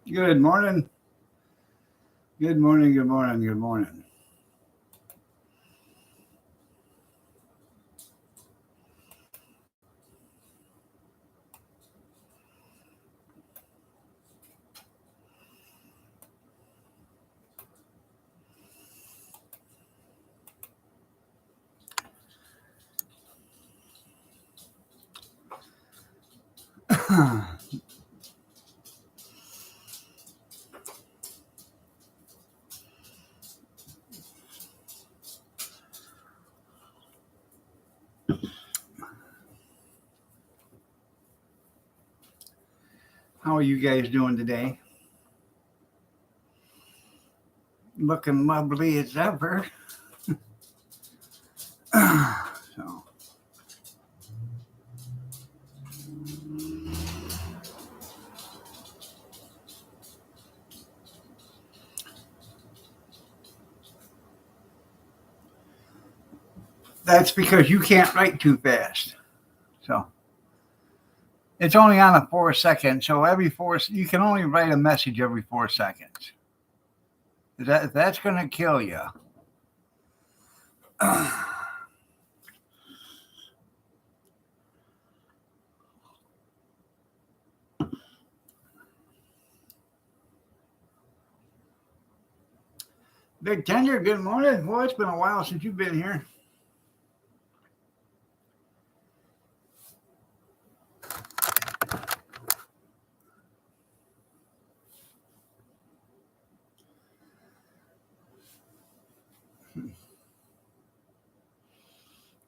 Good morning. Good morning. Good morning. Good morning. How are you guys doing today? Looking lovely as ever. So that's because you can't write too fast. So it's only on a 4 second. So every you can only write a message every 4 seconds. That's going to kill you. Big Tender, good morning. Well, it's been a while since you've been here.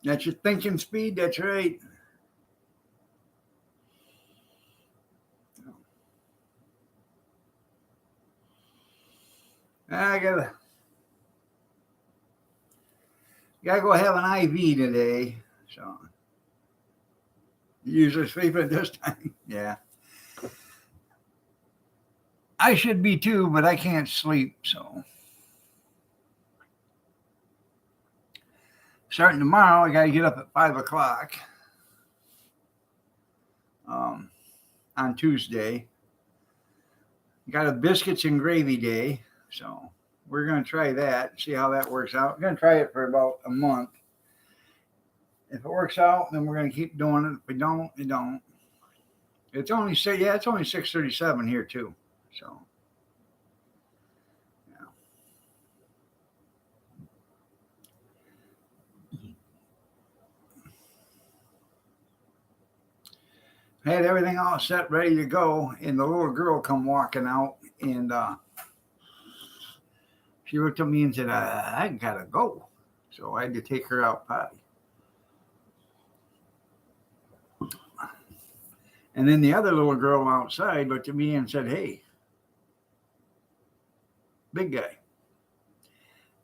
That's your thinking speed. That's right. I gotta go have an IV today. So usually sleeping at this time. Yeah. I should be too, but I can't sleep. So starting tomorrow, I got to get up at 5 o'clock um, on Tuesday. Got a biscuits and gravy day. So we're going to try that, see how that works out. We're going to try it for about a month. If it works out, then we're going to keep doing it. If we don't, we don't. It's only 6:37 here too. So yeah. I had everything all set, ready to go, and the little girl come walking out, and she looked at me and said, "I gotta go." So I had to take her out potty. And then the other little girl outside looked at me and said, "Hey, big guy,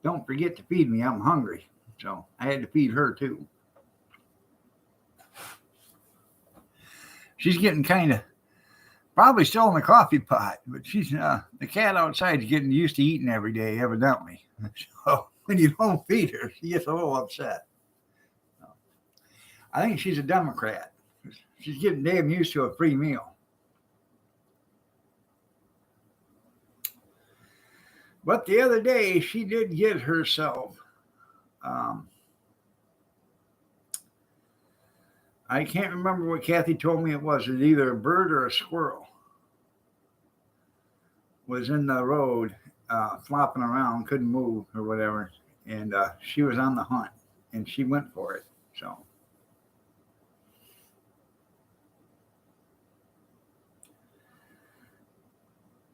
don't forget to feed me. I'm hungry." So I had to feed her too. She's getting kind of probably still in the coffee pot, but she's the cat outside is getting used to eating every day, evidently. So when you don't feed her, she gets a little upset. I think she's a Democrat. She's getting damn used to a free meal. But the other day, she did get herself. Um, I can't remember what Kathy told me it was. It's either a bird or a squirrel was in the road, flopping around, couldn't move or whatever, and she was on the hunt, and she went for it. So,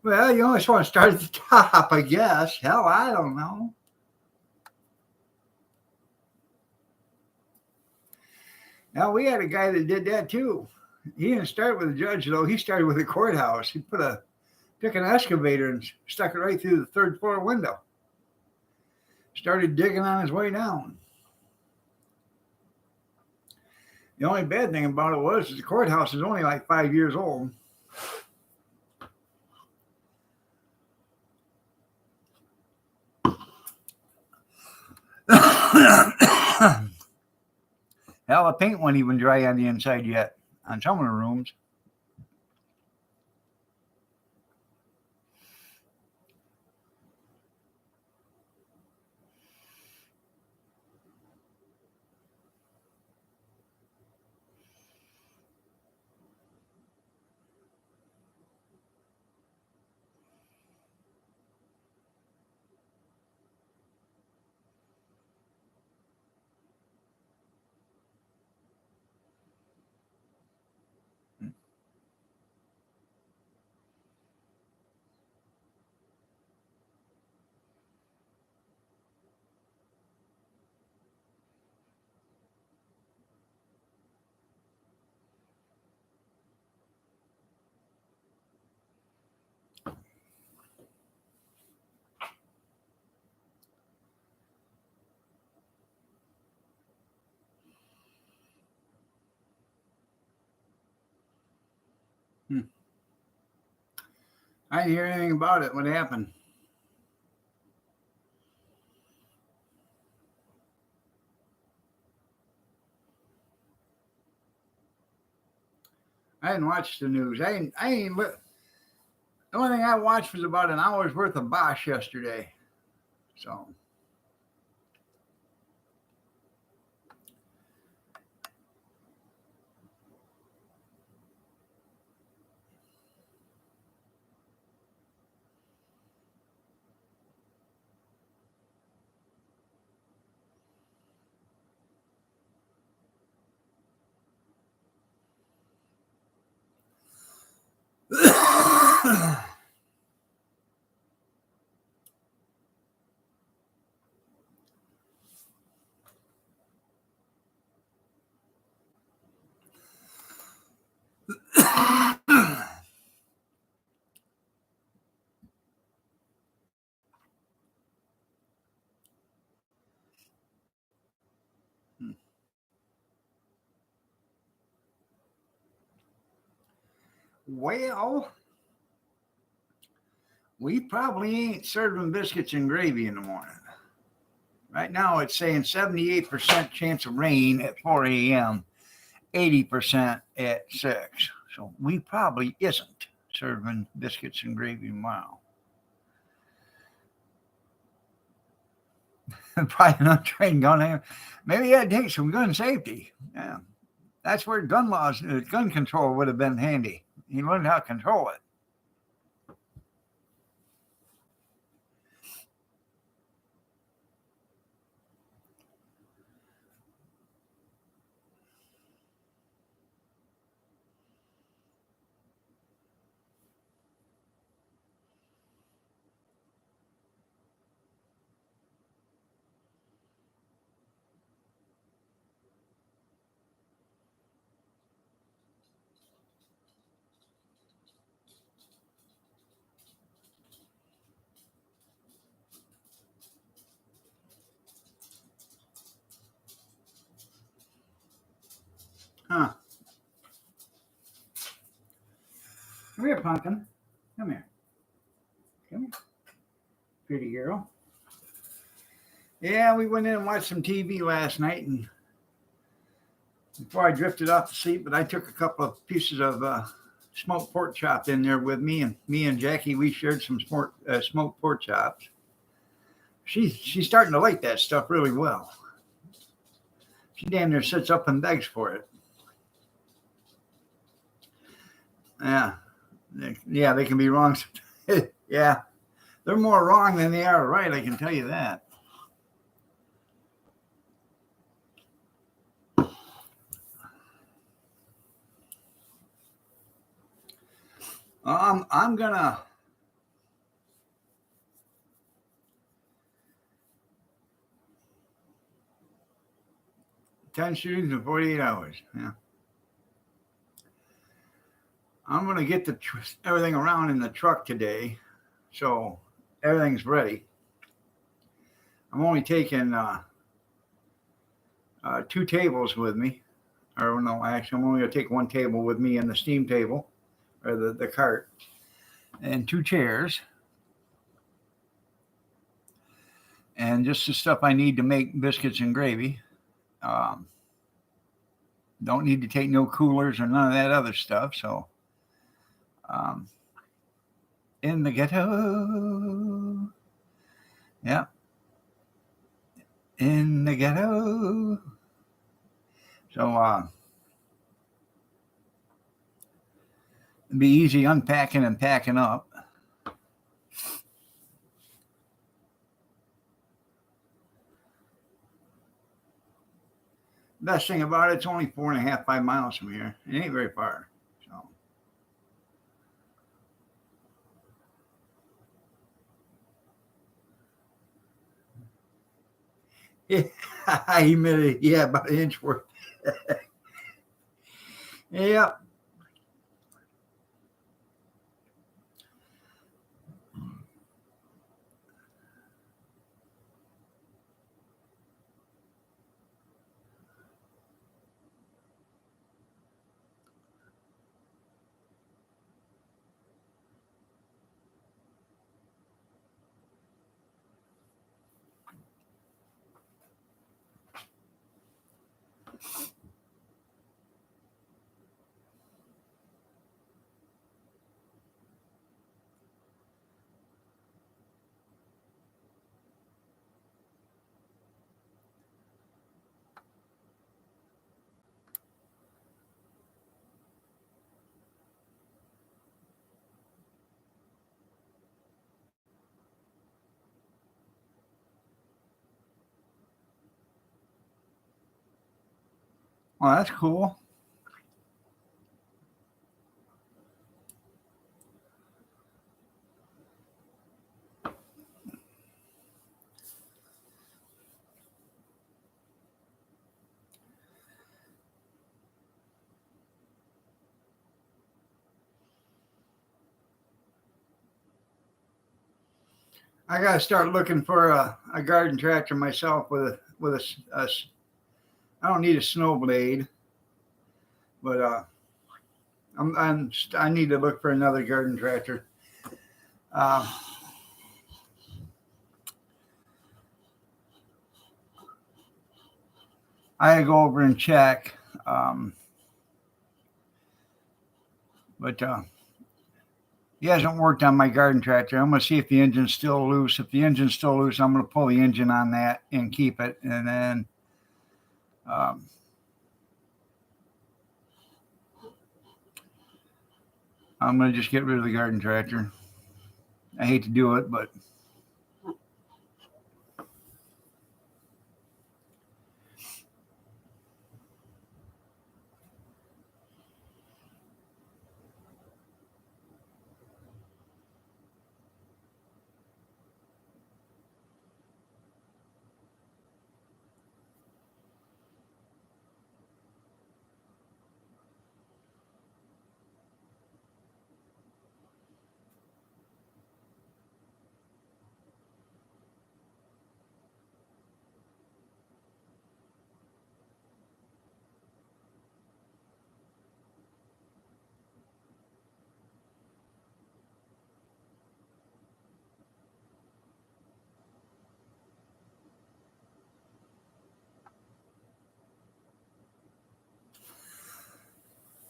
well, you always want to start at the top, I guess. Hell, I don't know. Now we had a guy that did that too. He didn't start with a judge though. He started with a courthouse. He took an excavator and stuck it right through the third floor window. Started digging on his way down. The only bad thing about it was the courthouse is only like 5 years old. Hell, the paint wasn't even dry on the inside yet on some of the rooms. I didn't hear anything about it. What happened? I didn't watch the news. The only thing I watched was about an hour's worth of Bosch yesterday. So, well, we probably ain't serving biscuits and gravy in the morning. Right now, it's saying 78% chance of rain at 4 a.m., 80% at 6. So we probably isn't serving biscuits and gravy tomorrow. Probably not trained gun here. Maybe I'd take some gun safety. Yeah. That's where gun control would have been handy. He learned how to control it. Huh. Come here, Pumpkin. Come here. Come here. Pretty girl. Yeah, we went in and watched some TV last night, and before I drifted off to sleep, but I took a couple of pieces of smoked pork chop in there with me, and Jackie, we shared some smoked pork chops. She's starting to like that stuff really well. She damn near sits up and begs for it. Yeah, they can be wrong. Yeah, they're more wrong than they are right. I can tell you that. I'm gonna 10 shootings in 48 hours. Yeah, I'm gonna get everything around in the truck today, so everything's ready. I'm only taking 2 tables with me, or no, actually, I'm only gonna take 1 table with me in the steam table or the cart, and 2 chairs, and just the stuff I need to make biscuits and gravy. Um, don't need to take no coolers or none of that other stuff. So, um, in the ghetto, yeah, in the ghetto. So, it'd be easy unpacking and packing up. Best thing about it's only 4.5, 5 miles from here. It ain't very far. So, yeah, humidity, yeah, about an inch worth. Yeah. Well, that's cool. I got to start looking for a garden tractor myself with a. I don't need a snow blade, but I need to look for another garden tractor. Uh, I had to go over and check, but he hasn't worked on my garden tractor. I'm going to see if the engine's still loose. If the engine's still loose, I'm going to pull the engine on that and keep it, and then um, I'm going to just get rid of the garden tractor. I hate to do it, but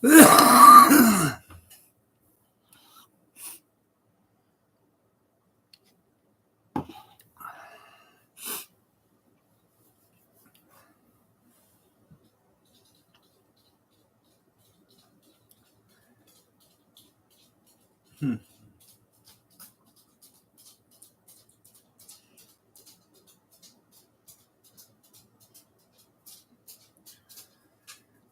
hmm.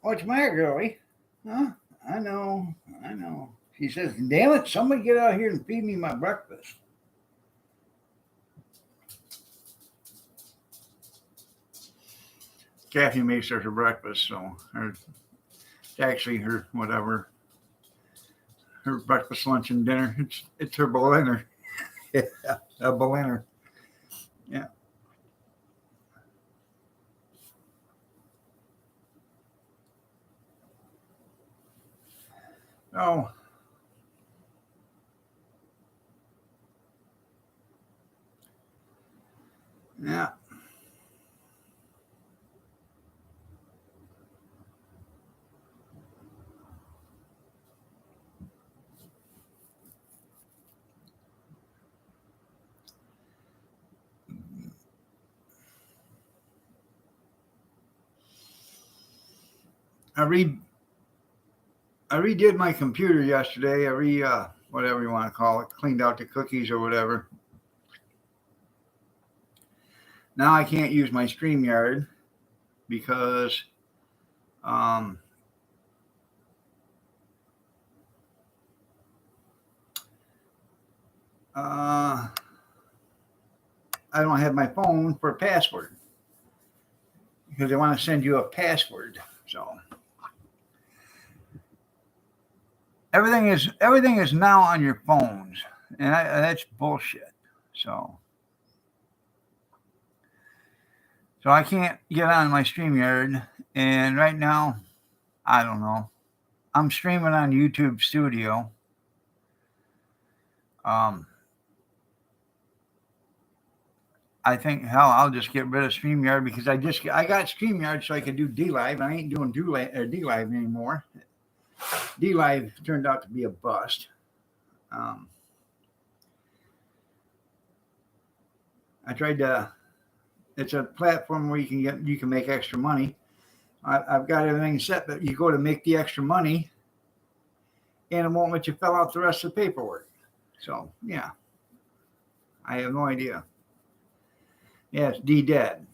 What's the matter, girlie? Huh? I know, I know. She says, "Damn it! Somebody get out here and feed me my breakfast." Kathy makes her breakfast, so actually her whatever her breakfast, lunch, and dinner. It's her blender. Yeah, a blender. Yeah. Oh, yeah. I read. I redid my computer yesterday. Whatever you want to call it, cleaned out the cookies or whatever. Now I can't use my StreamYard because um, uh, I don't have my phone for a password because they want to send you a password. So everything is now on your phones, and that's bullshit. So I can't get on my StreamYard, and right now I don't know. I'm streaming on YouTube Studio. Um, I think hell, I'll just get rid of StreamYard because I got StreamYard so I could do D Live. I ain't doing D Live anymore. D Live turned out to be a bust. I tried to. It's a platform where you can make extra money. I've got everything set, but you go to make the extra money, and it won't let you fill out the rest of the paperwork. So yeah, I have no idea. Yeah, it's D-Dead.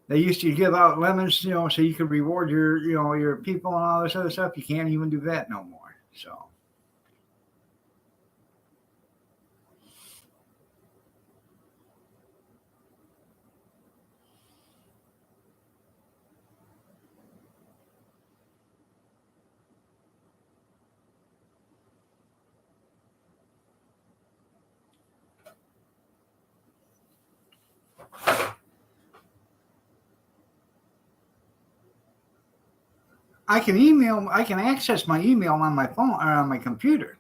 They used to give out lemons, so you could reward your people and all this other stuff. You can't even do that no more. So I can access my email on my phone or on my computer.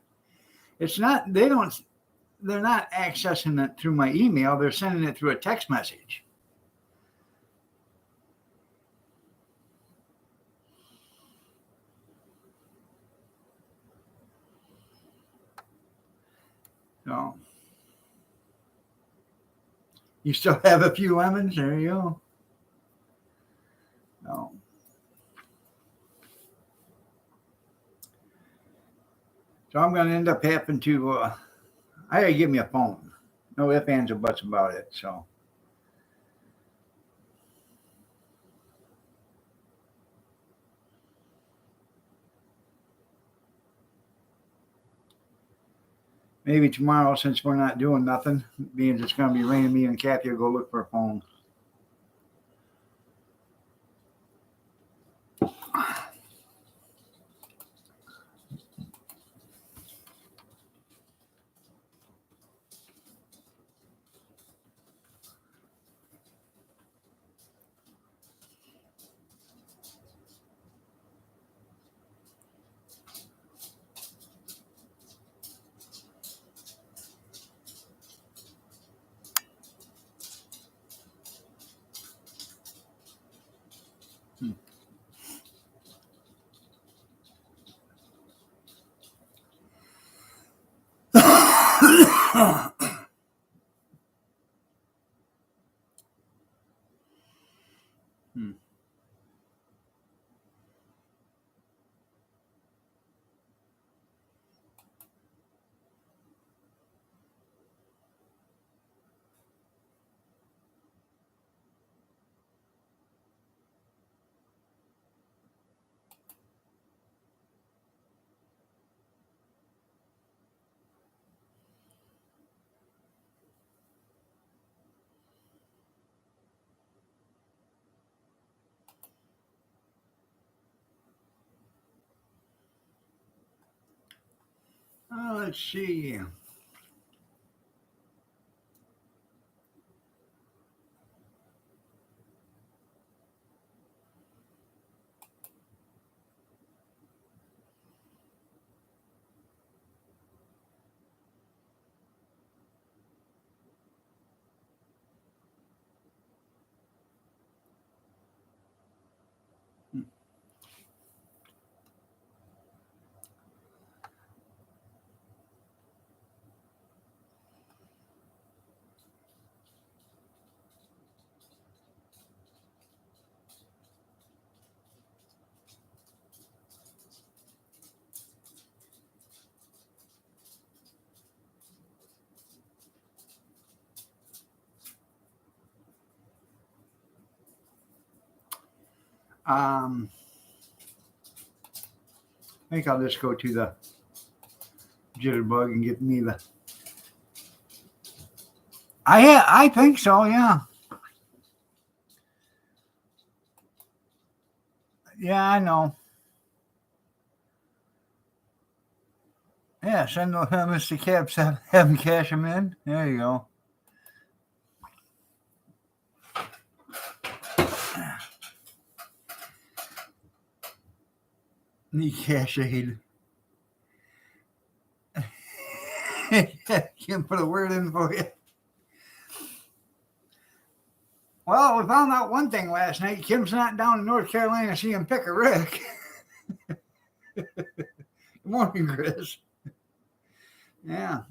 It's not they're not accessing it through my email. They're sending it through a text message. So you still have a few lemons. There you go. So, I'm going to end up having to. I got to give me a phone. No ifs, ands, or buts about it. So. Maybe tomorrow, since we're not doing nothing, being it's going to be raining, me and Kathy will go look for a phone. Hmm. Let's see. I think I'll just go to the jitterbug and get me the. I think so. Yeah. Yeah, I know. Yeah, send those Mr. Caps, have him cash them in. There you go. Need cash aid. Can't put a word in for you. Well, we found out one thing last night. Kim's not down in North Carolina seeing Pick a Rick. Good morning, Chris. Yeah.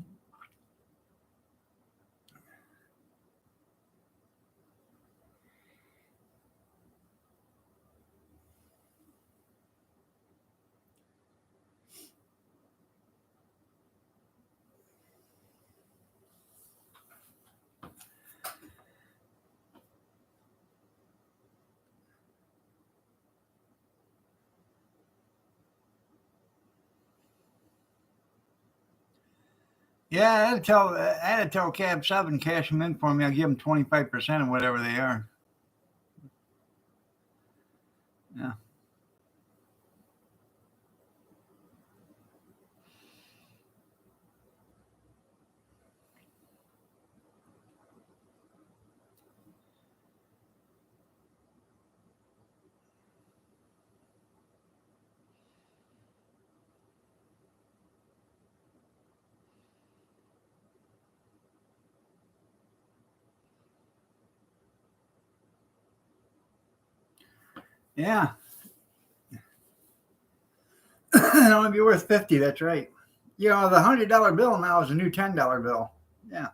Yeah, I had to tell Cab 7 cash them in for me. I'll give them 25% of whatever they are. Yeah. Yeah. It'll only be worth 50. That's right. You know, the $100 bill now is a new $10 bill. Yeah.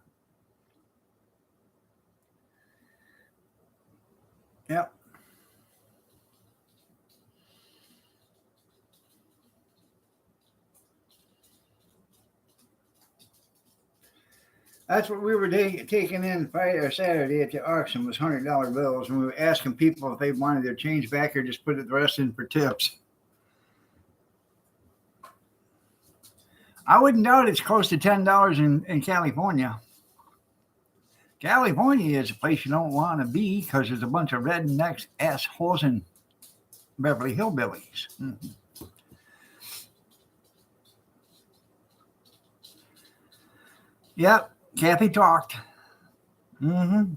Yep. That's what we were taking in Friday or Saturday at the auction was $100 bills, and we were asking people if they wanted their change back or just put the rest in for tips. I wouldn't doubt it's close to $10 in California. California is a place you don't want to be because there's a bunch of rednecks, assholes, and Beverly Hillbillies. Mm-hmm. Yep, Kathy talked. Mm-hmm.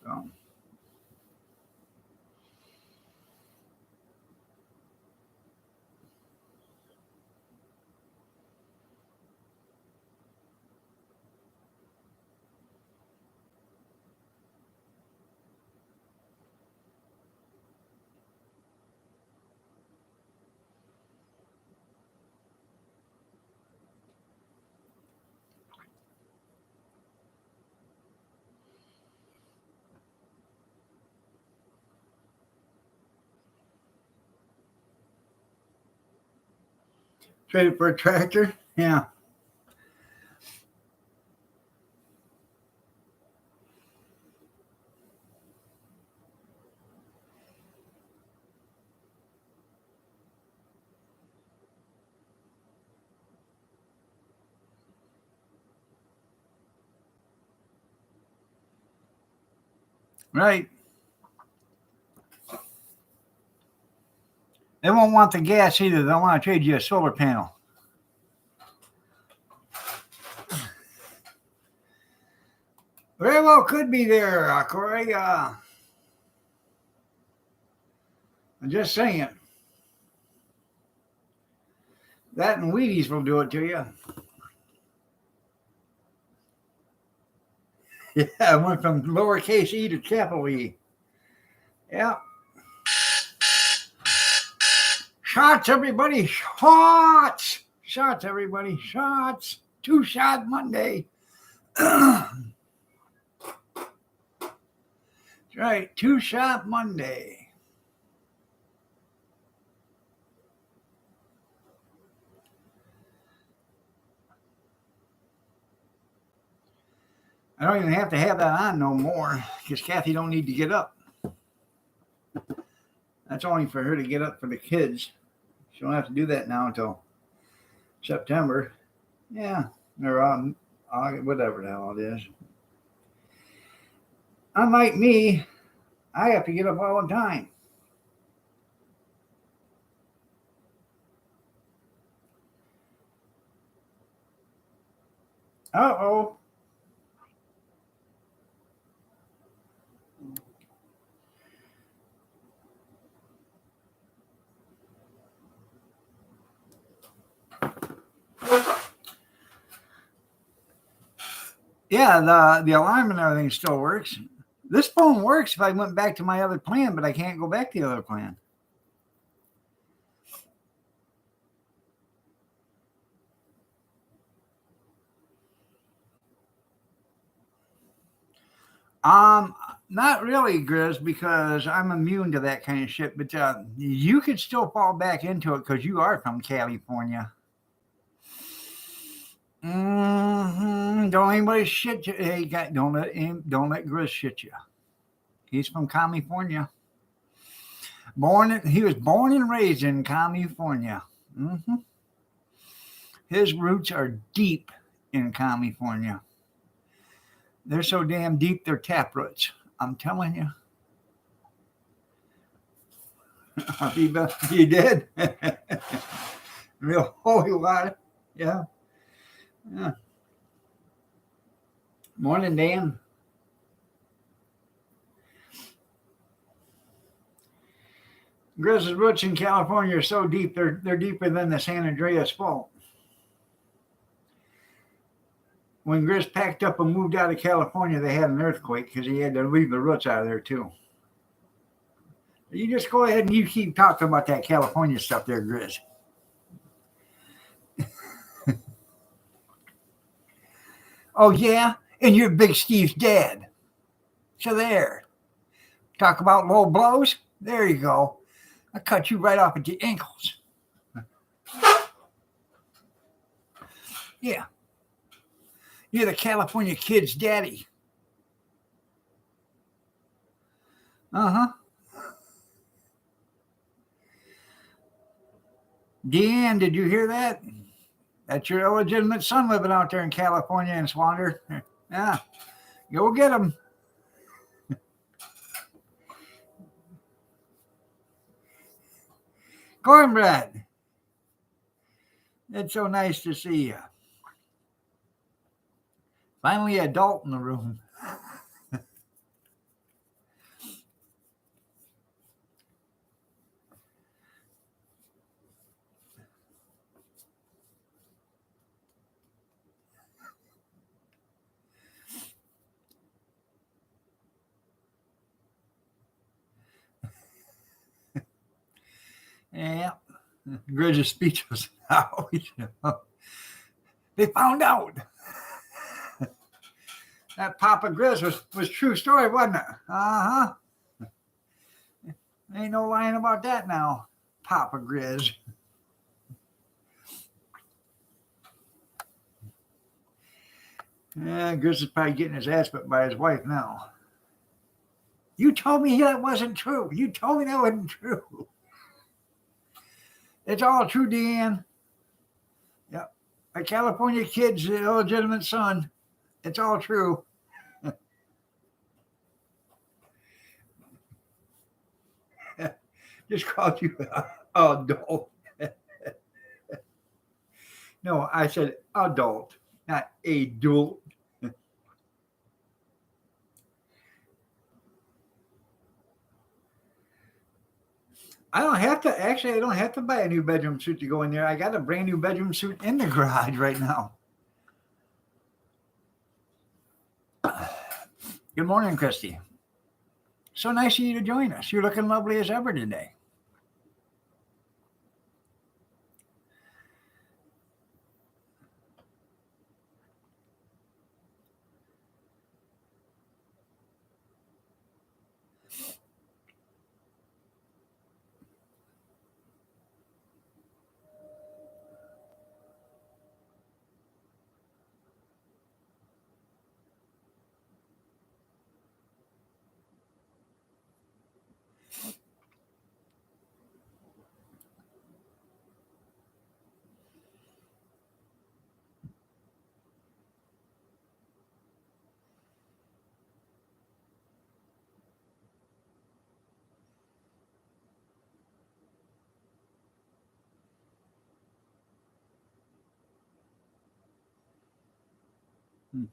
So, traded for a tractor? Yeah. Right. They won't want the gas either. They'll want to trade you a solar panel. Very well could be there, Corey. I'm just saying. That and Wheaties will do it to you. Yeah, I went from lowercase e to capital E. Yeah. Shots, everybody. Shots. Shots, everybody. Shots. Two-shot Monday. That's right. Two-shot Monday. I don't even have to have that on no more because Kathy don't need to get up. That's only for her to get up for the kids. She don't have to do that now until September. Yeah, or August, whatever the hell it is. Unlike me, I have to get up all the time. Uh-oh. Yeah, the alarm and everything still works. This phone works if I went back to my other plan, but I can't go back to the other plan. Um, Not really, Grizz, because I'm immune to that kind of shit. But you could still fall back into it because you are from California. Don't anybody shit you. Hey, don't let Grizz shit you. He's from California. He was born and raised in California. hmm His roots are deep in California. They're so damn deep, they're tap roots. I'm telling you. You did? Real holy lot. Yeah. Yeah. Morning, Dan. Grizz's roots in California are so deep, they're deeper than the San Andreas Fault. When Grizz packed up and moved out of California, they had an earthquake because he had to leave the roots out of there too. You just go ahead and you keep talking about that California stuff there, Grizz. Oh, yeah? And you're Big Steve's dad. So there. Talk about low blows? There you go. I cut you right off at the ankles. Yeah. You're the California kid's daddy. Uh-huh. Deanne, did you hear that? That's your illegitimate son living out there in California and Swander. Yeah. Go get him. Cornbread. It's so nice to see you. Finally, an adult in the room. Yeah. Gridge is speechless now. They found out. That Papa Grizz was true story, wasn't it? Uh-huh. Ain't no lying about that now, Papa Grizz. Yeah, Grizz is probably getting his ass whipped by his wife now. You told me that wasn't true. You told me that wasn't true. It's all true, Deanne. Yep. A California kid's illegitimate son. It's all true. Just called you adult. No, I said adult, not adult. I don't have to actually. I don't have to buy a new bedroom suit to go in there. I got a brand new bedroom suit in the garage right now. Good morning, Christy. So nice of you to join us. You're looking lovely as ever today. Hmm.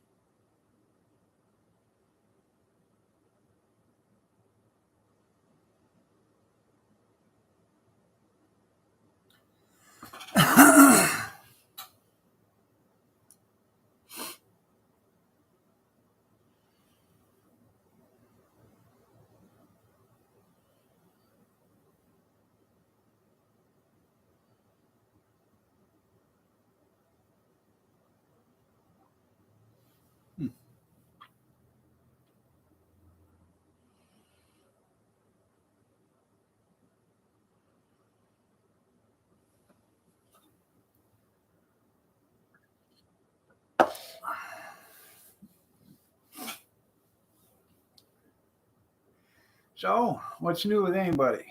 So, what's new with anybody?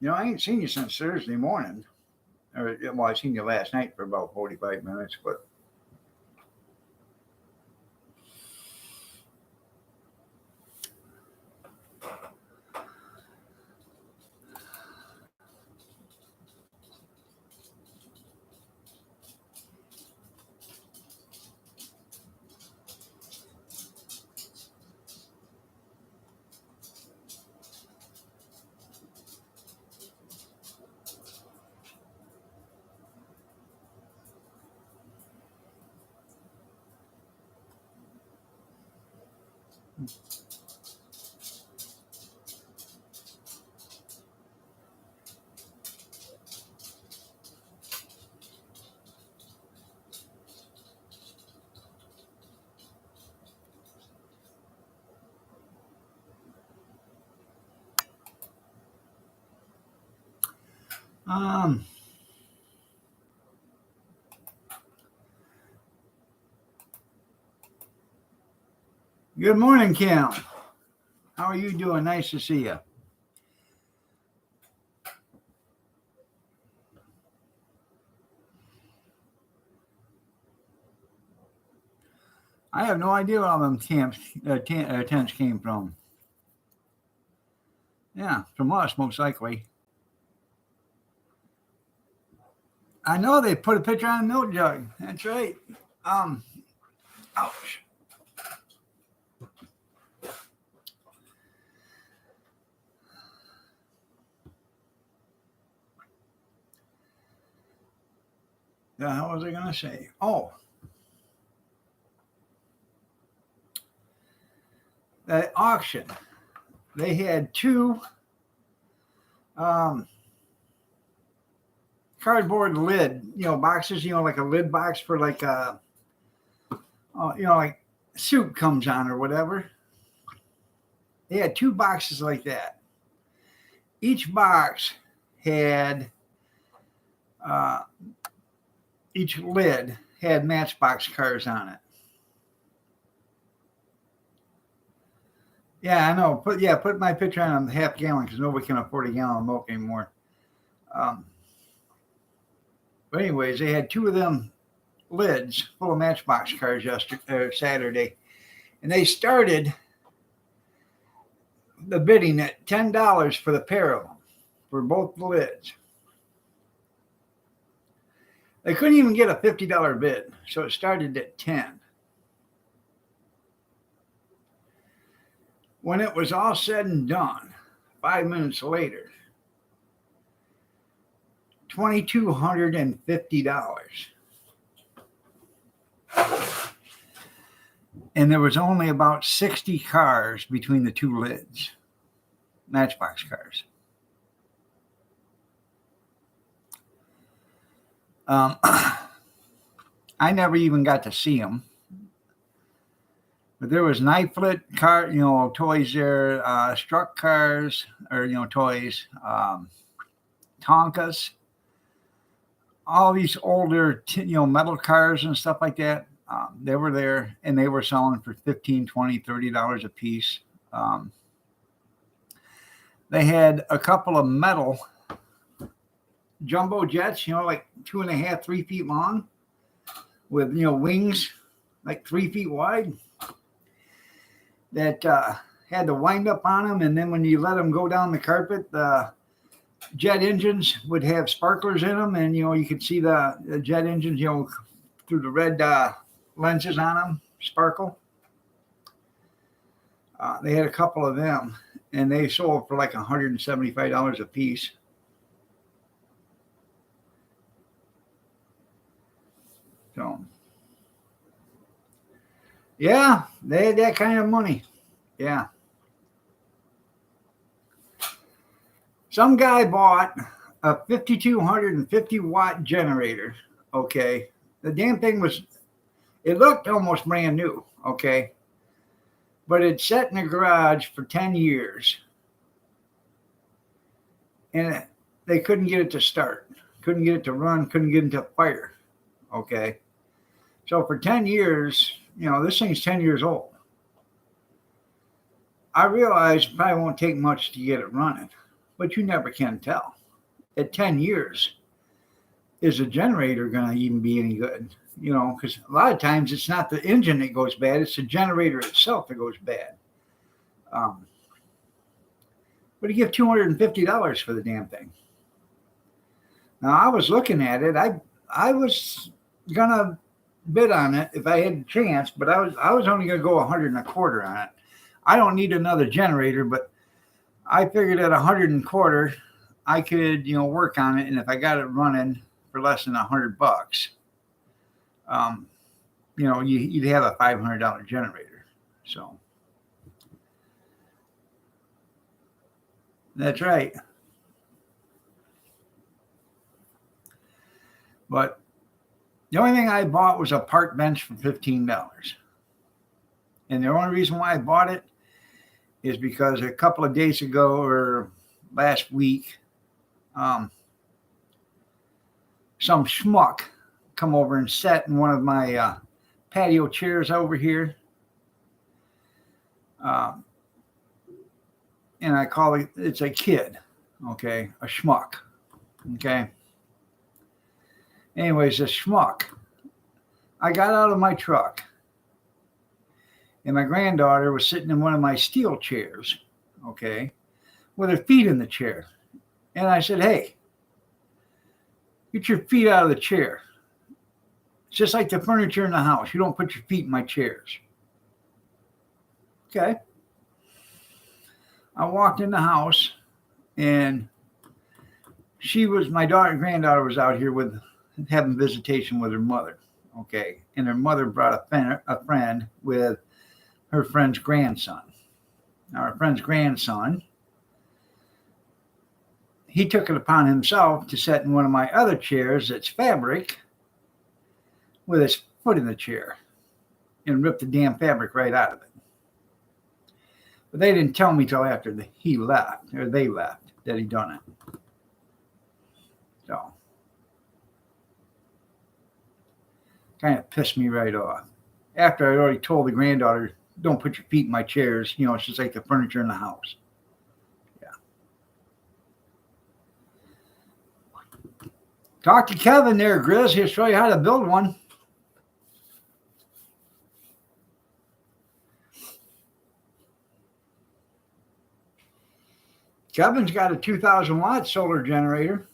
I ain't seen you since Thursday morning. Or, well, I seen you last night for about 45 minutes, but um, good morning, Kim. How are you doing? Nice to see you. I have no idea where all them tents came from. Yeah, from us, most likely. I know they put a picture on a milk jug. That's right. Um, ouch. The hell was I going to say? Oh, that auction. They had two um, cardboard lid, boxes, like a lid box for like like soup comes on or whatever. They had two boxes like that. Each box had, each lid had Matchbox cars on it. Yeah, I know. Put my picture on the half gallon because nobody can afford a gallon of milk anymore. But anyways, they had two of them lids full of Matchbox cars Saturday, and they started the bidding at $10 for the pair of them for both the lids. They couldn't even get a $50 bid, so it started at 10. When it was all said and done, 5 minutes later, $2,250. And there was only about 60 cars between the two lids, Matchbox cars. I never even got to see them. But there was knife-lit toys there, struck cars, or, toys, Tonkas, all these older, metal cars and stuff like that. They were there, and they were selling for $15, $20, $30 a piece. They had a couple of metal jumbo jets, like 2.5, 3 feet long, with wings like 3 feet wide, that had the wind up on them, and then when you let them go down the carpet, the jet engines would have sparklers in them, and you could see the jet engines, through the red lenses on them sparkle. They had a couple of them, and they sold for like $175 a piece. So, yeah, they had that kind of money. Yeah. Some guy bought a 5,250 watt generator. Okay. The damn thing it looked almost brand new. Okay. But it sat in the garage for 10 years. And they couldn't get it to start. Couldn't get it to run. Couldn't get it to fire. Okay. So for 10 years, this thing's 10 years old. I realize it probably won't take much to get it running, but you never can tell. At 10 years, is the generator going to even be any good? You know, because a lot of times it's not the engine that goes bad, it's the generator itself that goes bad. Um, but you give $250 for the damn thing. Now I was looking at it. I was gonna bid on it if I had a chance, but I was only gonna go 100 and a quarter on it. I don't need another generator, but I figured at 100 and a quarter, I could work on it, and if I got it running for less than $100, um, you'd have a $500 generator. So that's right. But the only thing I bought was a park bench for $15. And the only reason why I bought it is because a couple of days ago or last week, um, some schmuck come over and sat in one of my patio chairs over here. Um, and I call it's a kid, okay, a schmuck, okay. Anyways, this schmuck, I got out of my truck, and my granddaughter was sitting in one of my steel chairs, okay, with her feet in the chair. And I said, hey, get your feet out of the chair. It's just like the furniture in the house. You don't put your feet in my chairs. Okay. I walked in the house, and my granddaughter was out here having visitation with her mother. Okay. And her mother brought a friend with her friend's grandson. Now, her friend's grandson, he took it upon himself to sit in one of my other chairs that's fabric with his foot in the chair and ripped the damn fabric right out of it. But they didn't tell me till after they left that he done it. So, kind of pissed me right off. After I already told the granddaughter, don't put your feet in my chairs. It's just like the furniture in the house. Yeah. Talk to Kevin there, Grizz. He'll show you how to build one. Kevin's got a 2,000-watt solar generator.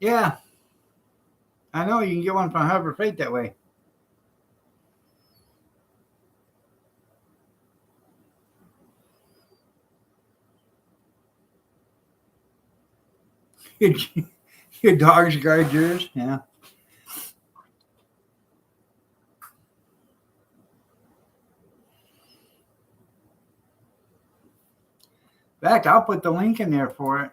Yeah. I know you can get one from Harbor Freight that way. Your dogs guard yours. Yeah. In fact, I'll put the link in there for it.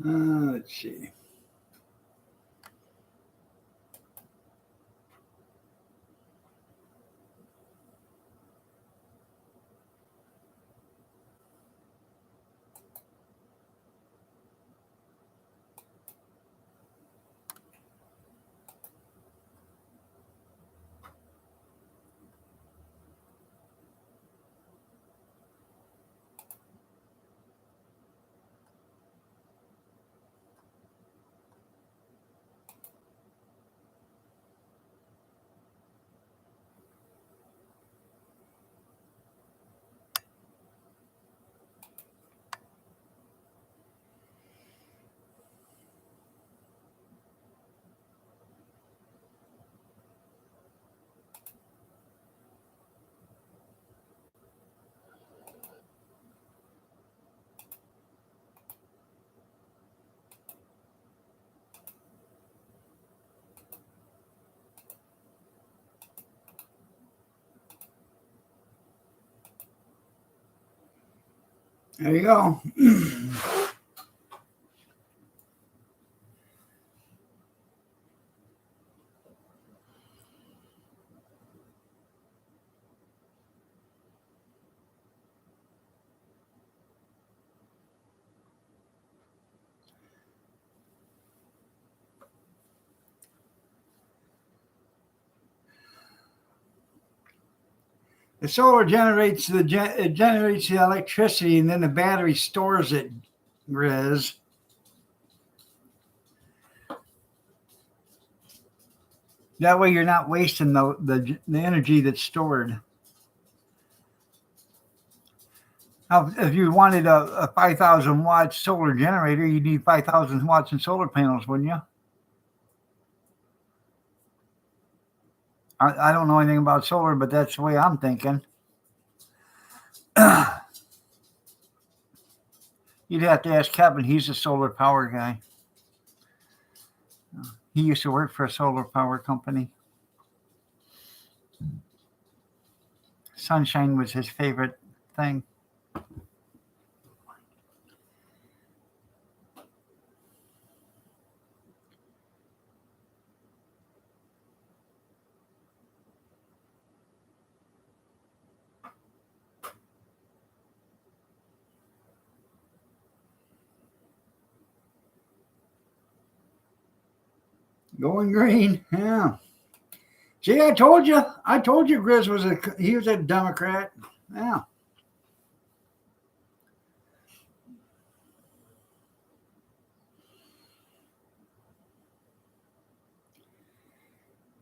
Let's see. There you go. The solar generates it generates the electricity, and then the battery stores it, Grizz. That way, you're not wasting the energy that's stored. Now, if you wanted a 5,000 watt solar generator, you'd need 5,000 watts in solar panels, wouldn't you? I don't know anything about solar, but that's the way I'm thinking. You'd have to ask Kevin. He's a solar power guy. He used to work for a solar power company. Sunshine was his favorite thing. Going green, yeah. See, I told you. Grizz was a Democrat. Yeah.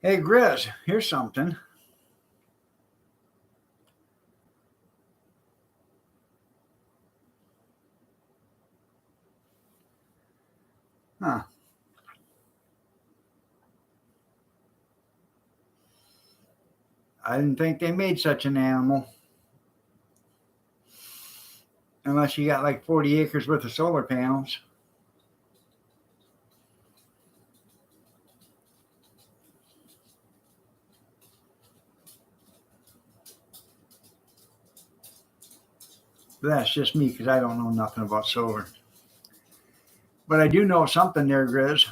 Hey, Grizz, here's something. Huh. I didn't think they made such an animal. Unless you got like 40 acres worth of solar panels. But that's just me because I don't know nothing about solar. But I do know something there, Grizz.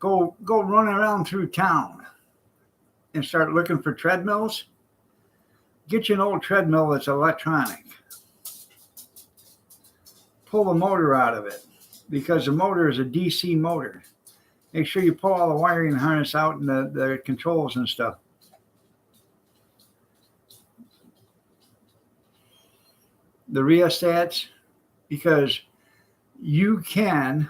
Go run around through town and start looking for treadmills. Get you an old treadmill that's electronic. Pull the motor out of it because the motor is a DC motor. Make sure you pull all the wiring harness out and the controls and stuff. The rheostats, because you can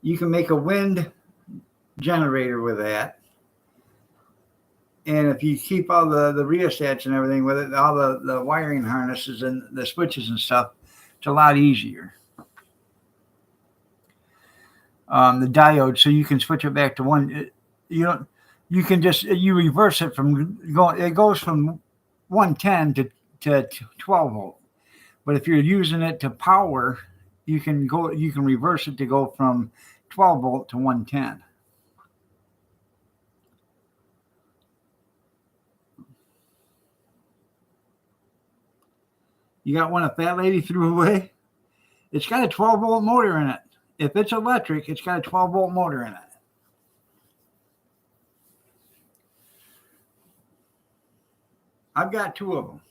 make a wind generator with that. And if you keep all the rheostats and everything with it, all the wiring harnesses and the switches and stuff, it's a lot easier. The diode, so you can switch it back to one. You can just reverse it from going. It goes from 110 to 12 volt. But if you're using it to power, you can reverse it to go from 12 volt to 110. You got one a fat lady threw away? It's got a 12 volt motor in it. If it's electric, it's got a 12 volt motor in it. I've got two of them.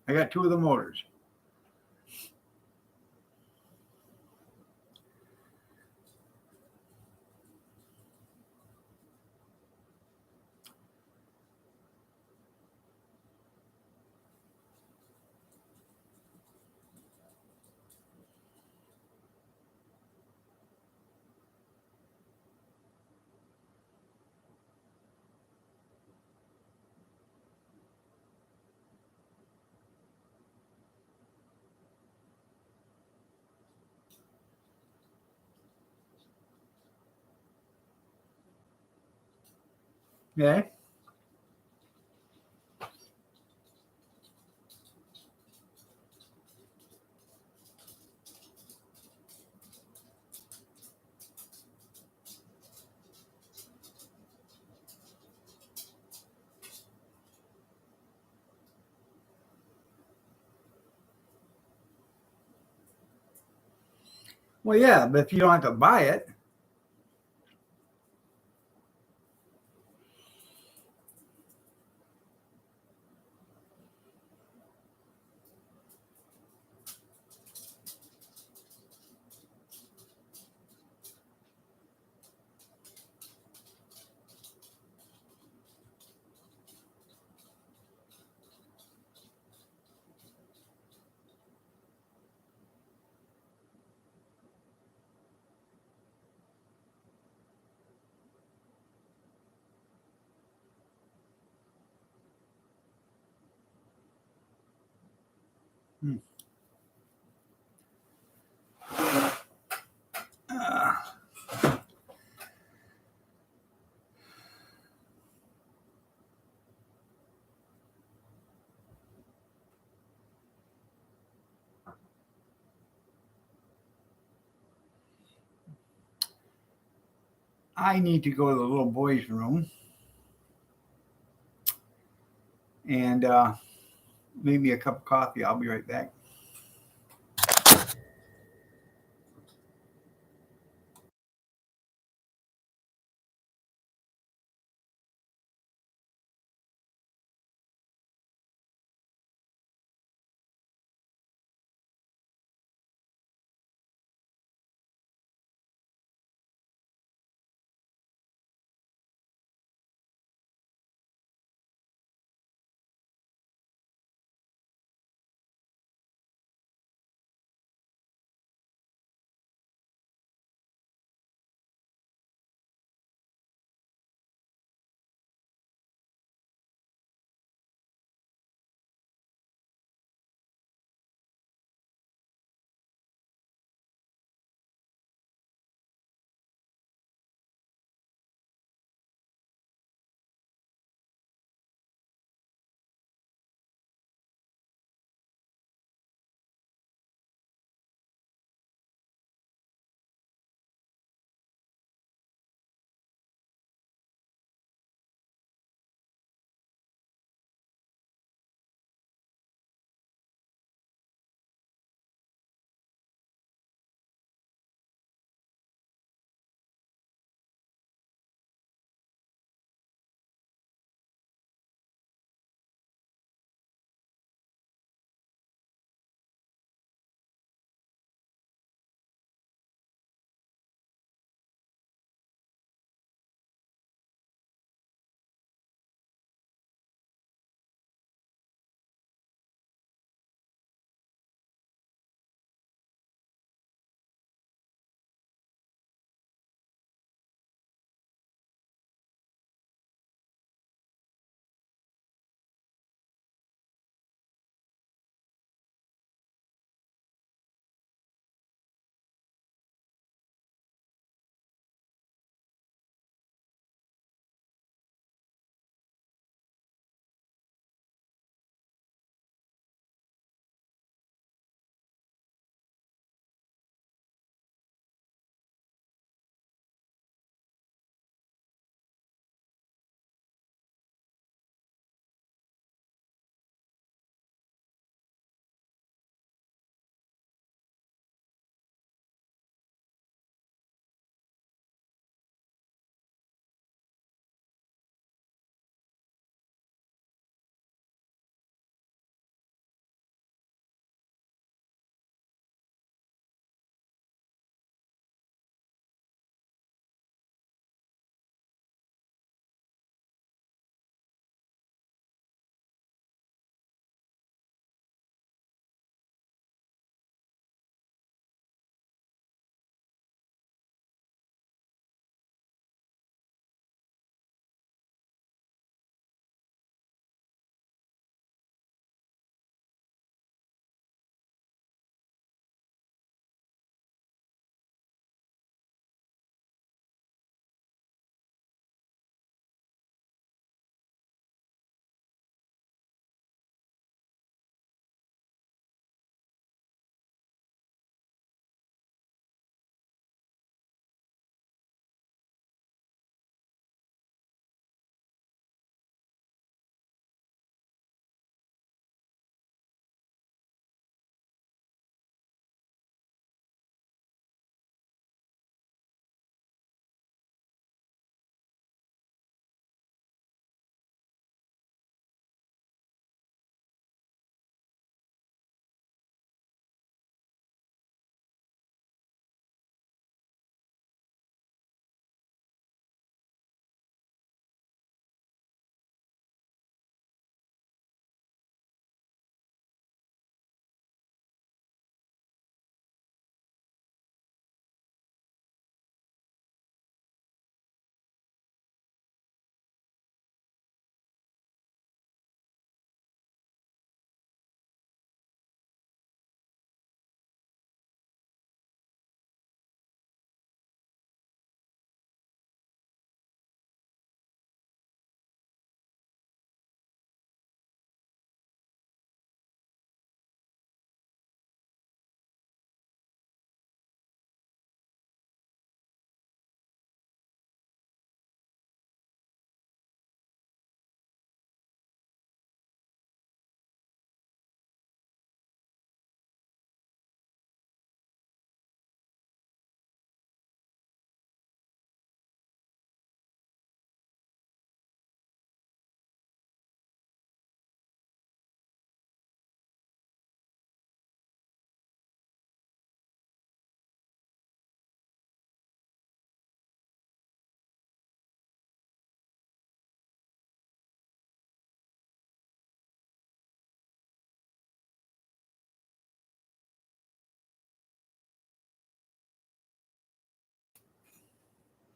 I got two of the motors. Okay. Well, yeah, but if you don't have to buy it, hmm. uh, I need to go to the little boy's room and maybe a cup of coffee. I'll be right back.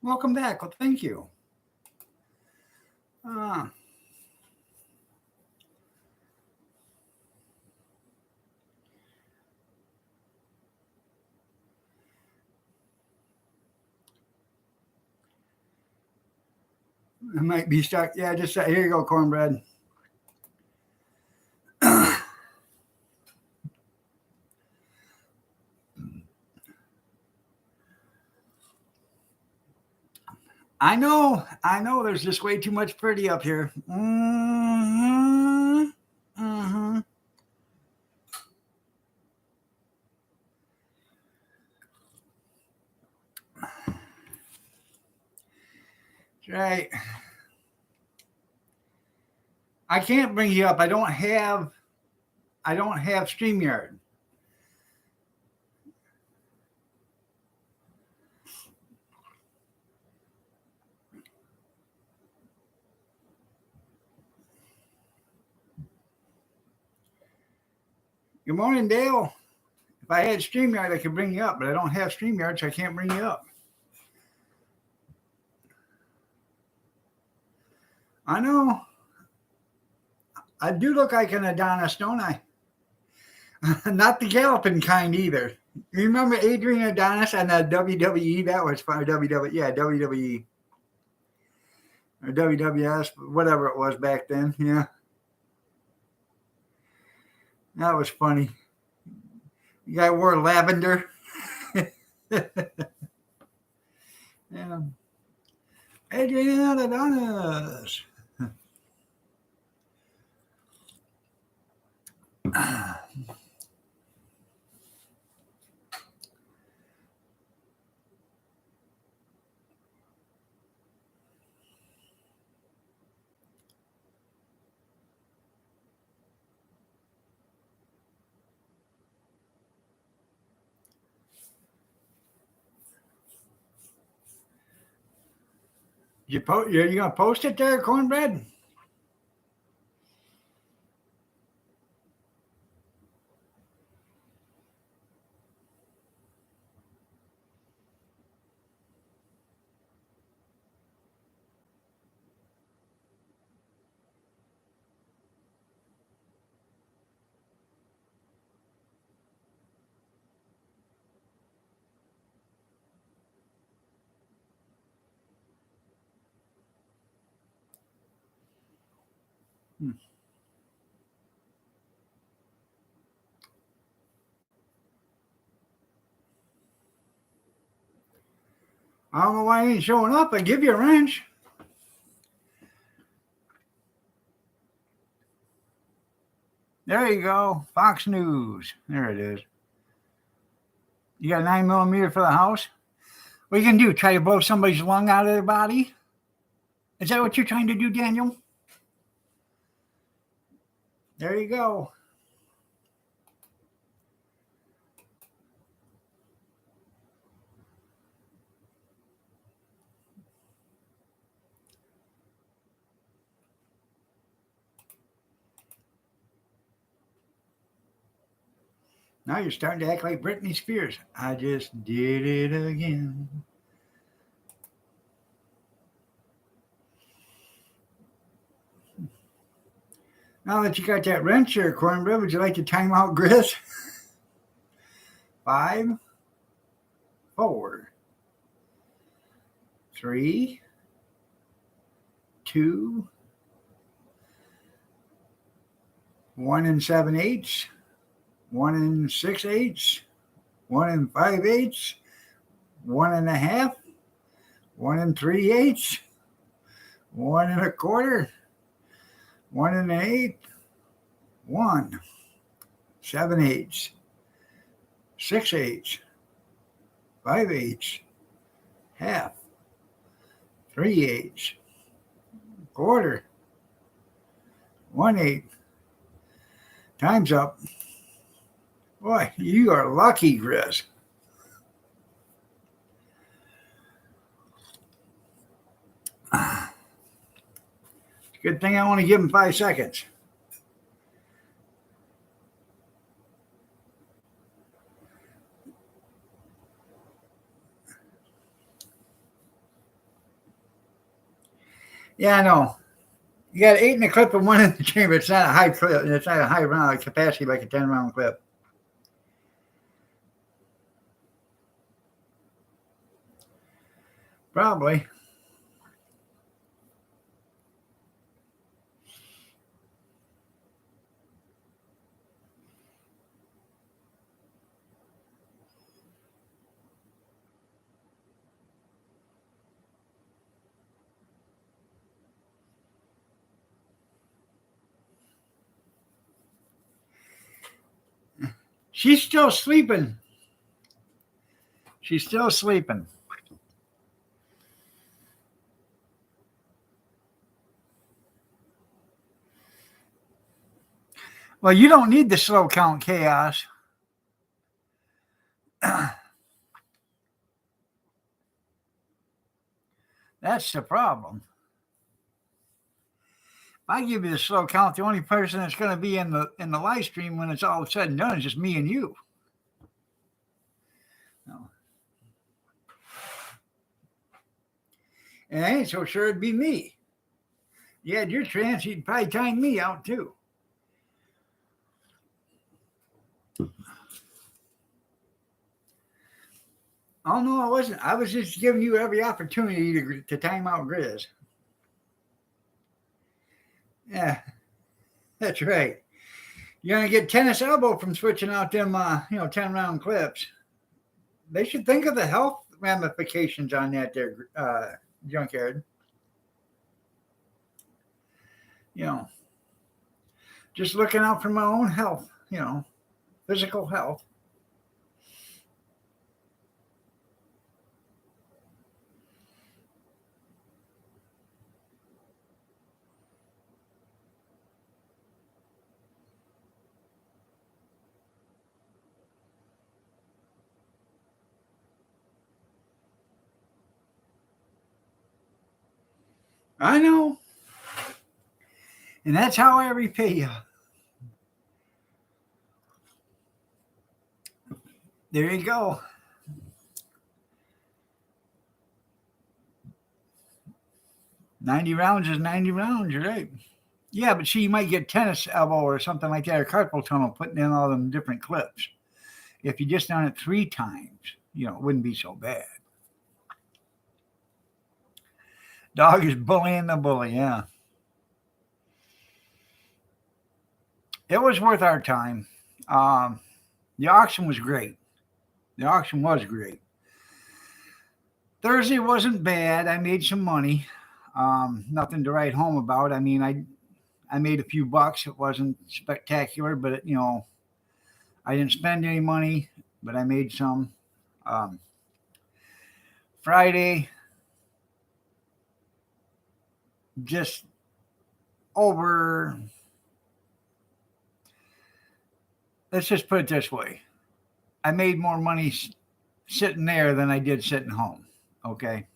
Welcome back. Well, thank you. Uh, it might be stuck. Yeah, just here you go, cornbread. I know. There's just way too much pretty up here. Mm-hmm. Mm-hmm. Right. I can't bring you up. I don't have. I don't have Streamyard. Good morning, Dale. If I had StreamYard, I could bring you up, but I don't have StreamYard, so I can't bring you up. I know. I do look like an Adonis, don't I? Not the galloping kind either. You remember Adrian Adonis on the WWE? That was fun. WWE, yeah, WWE or WWS, whatever it was back then. Yeah, that was funny. The guy wore lavender. Yeah. Adrian Adonis. You gonna post it there, cornbread? Hmm. I don't know why he ain't showing up. I give you a wrench. There you go. Fox News. There it is. You got a 9mm for the house? What are you gonna do? Try to blow somebody's lung out of their body? Is that what you're trying to do, Daniel? There you go. Now you're starting to act like Britney Spears. I just did it again. Now that you got that wrench here, cornbread, would you like to time out Grizz? 5, 4, 3, 2, 1 7/8, 1 6/8, 1 5/8, 1 1/2, 1 3/8, 1 1/4, 1 1/8, 1 7/8, 6/8, 5/8, half, 3/8, quarter, 1/8. Time's up. Boy, you are lucky, Chris. Good thing I only give him 5 seconds. Yeah, I know. You got 8 in the clip and 1 in the chamber. It's not a high clip. It's not a high round capacity like a 10-round clip. Probably. She's still sleeping. She's still sleeping. Well, you don't need the slow count chaos. That's the problem. If I give you the slow count, the only person that's going to be in the live stream when it's all said and done is just me and you. No. And I ain't so sure it'd be me. You had your chance, you'd probably time me out too. Oh no, I wasn't. I was just giving you every opportunity to time out Grizz. Yeah, that's right. You're gonna get tennis elbow from switching out them 10-round clips. They should think of the health ramifications on that there, junkyard. Just looking out for my own health, physical health. I know. And that's how I repay you. There you go. $90 rounds is $90 rounds, you're right. Yeah, but see, you might get tennis elbow or something like that, or carpal tunnel, putting in all them different clips. If you just done it 3 times, it wouldn't be so bad. Dog is bullying the bully, yeah. It was worth our time. The auction was great. Thursday wasn't bad. I made some money. Nothing to write home about. I mean, I made a few bucks. It wasn't spectacular, but I didn't spend any money, but I made some. Friday, just over. Let's just put it this way. I made more money sitting there than I did sitting home. Okay.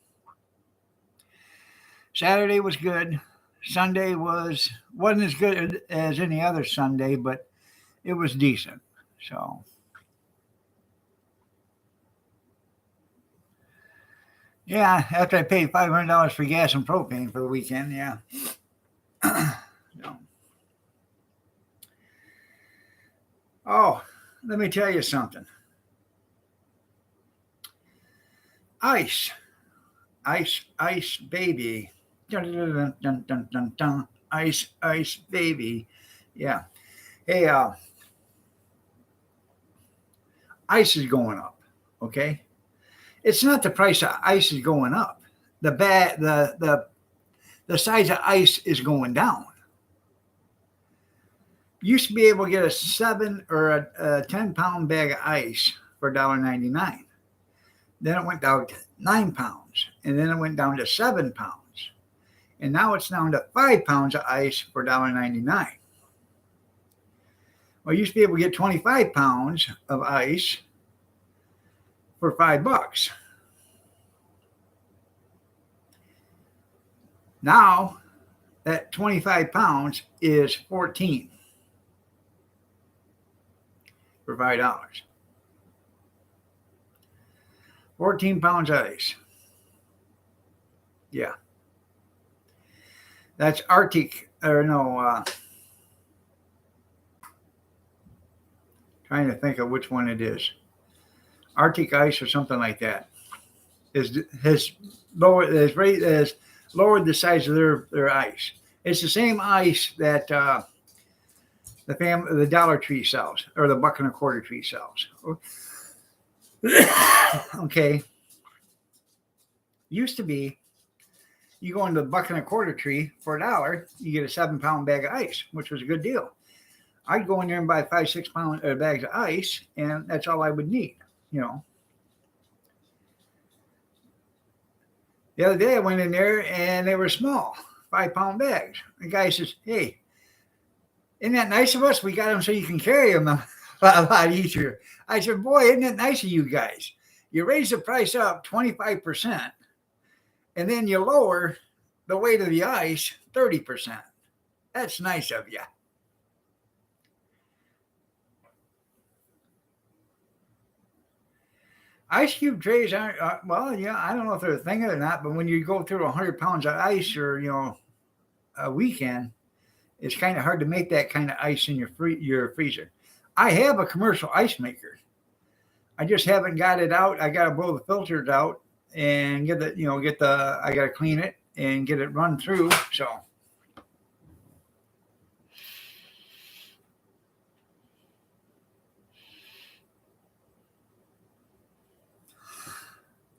Saturday was good. Sunday wasn't as good as any other Sunday, but it was decent. So yeah, after I paid $500 for gas and propane for the weekend, yeah. No. Oh, let me tell you something. Ice, baby. Dun, dun, dun, dun, dun, dun. Ice, baby. Yeah. Hey, ice is going up. Okay. It's not the price of ice is going up. The size of ice is going down. You used to be able to get a 7 or a 10-pound bag of ice for $1.99. Then it went down to 9 pounds, and then it went down to 7 pounds. And now it's down to 5 pounds of ice for $1.99. Well, you used to be able to get 25 pounds of ice for $5. Now that 25 pounds is 14 for $5. 14 pounds of ice. Yeah. That's Arctic, or no, trying to think of which one it is. Arctic ice or something like that. Has has lowered the size of their ice. It's the same ice that the Dollar Tree sells, or the buck and a quarter tree sells. Okay, used to be you go into the buck and a quarter tree for $1, you get a 7-pound bag of ice, which was a good deal. I'd go in there and buy 5, 6 pound bags of ice, and that's all I would need. You know. The other day I went in there and they were small, 5-pound bags. The guy says, "Hey, isn't that nice of us? We got them so you can carry them a lot easier." I said, "Boy, isn't that nice of you guys? You raise the price up 25%, and then you lower the weight of the ice 30%. That's nice of you." Ice cube trays aren't, well, yeah, I don't know if they're a thing or not, but when you go through 100 pounds of ice or, a weekend, it's kind of hard to make that kind of ice in your freezer. I have a commercial ice maker. I just haven't got it out. I got to blow the filters out and I got to clean it and get it run through. So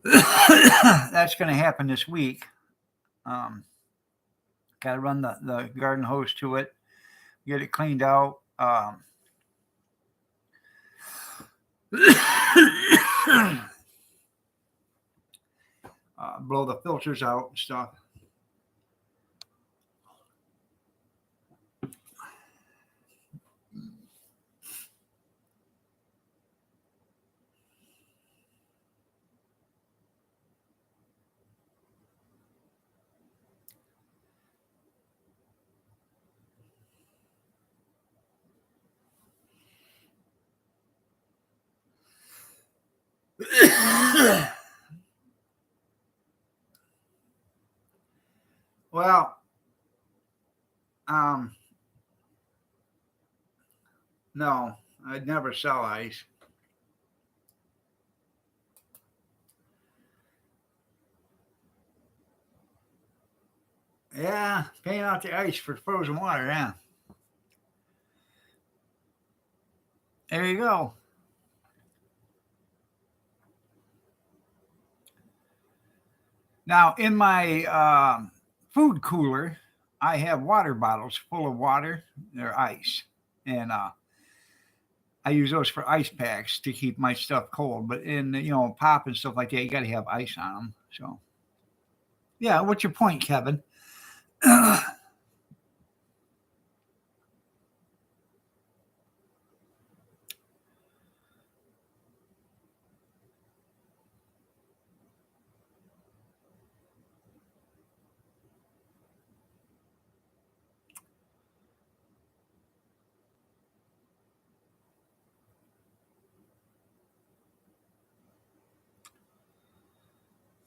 that's going to happen this week. Got to run the garden hose to it, get it cleaned out. Blow the filters out and stuff. Well, um, no, I'd never sell ice. Yeah, paying out the ice for frozen water. Yeah, there you go. Now, in my food cooler, I have water bottles full of water. They're ice, and I use those for ice packs to keep my stuff cold. But in pop and stuff like that, you got to have ice on them. So, yeah, what's your point, Kevin?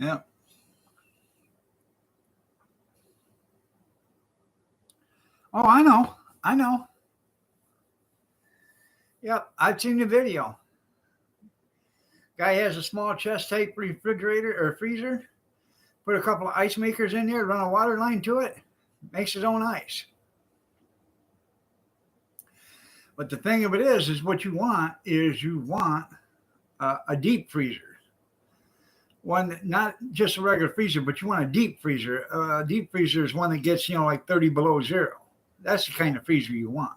Yeah. Oh, I know. I know. Yep, I've seen the video. Guy has a small chest type refrigerator or freezer. Put a couple of ice makers in there, run a water line to it, makes his own ice. But the thing of it is what you want a deep freezer. One, not just a regular freezer, but you want a deep freezer. A deep freezer is one that gets, like 30 below zero. That's the kind of freezer you want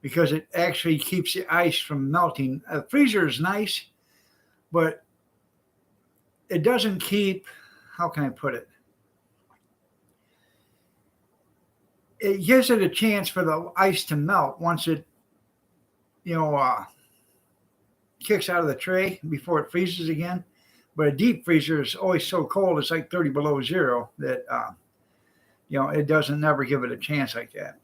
because it actually keeps the ice from melting. A freezer is nice, but it doesn't keep, how can I put it? It gives it a chance for the ice to melt once it, you know, uh, kicks out of the tray before it freezes again. But a deep freezer is always so cold; it's like 30 below zero that it doesn't never give it a chance like that.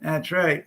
That's right.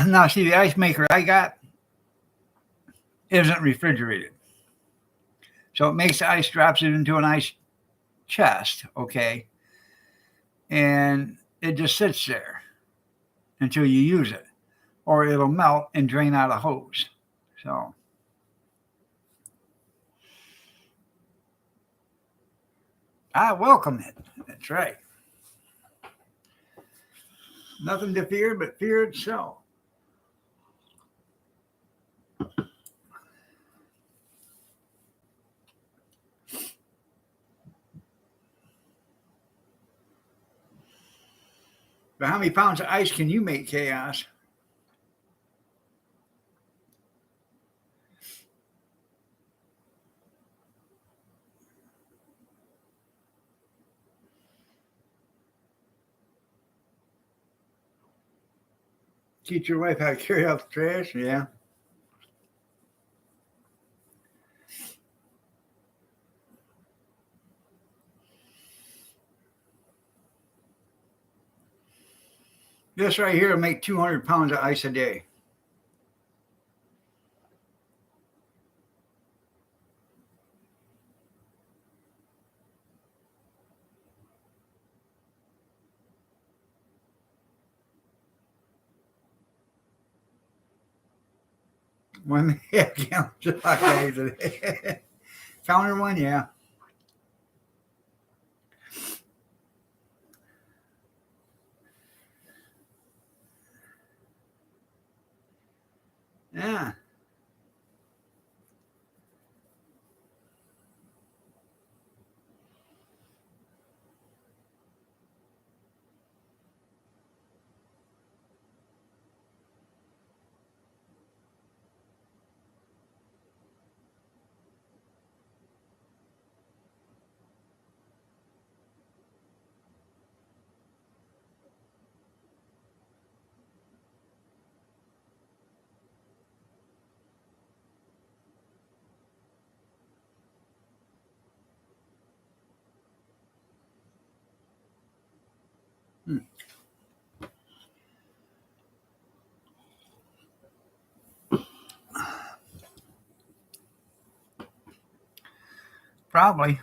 Now, see, the ice maker I got isn't refrigerated. So it makes the ice, drops it into an ice chest, okay? And it just sits there until you use it, or it'll melt and drain out a hose. So I welcome it. That's right. Nothing to fear but fear itself. But how many pounds of ice can you make, Chaos? Teach your wife how to carry out the trash? Yeah. This right here will make 200 pounds of ice a day. One half gallon of hot bags a day. Counter one, yeah. Yeah. Hmm. Probably.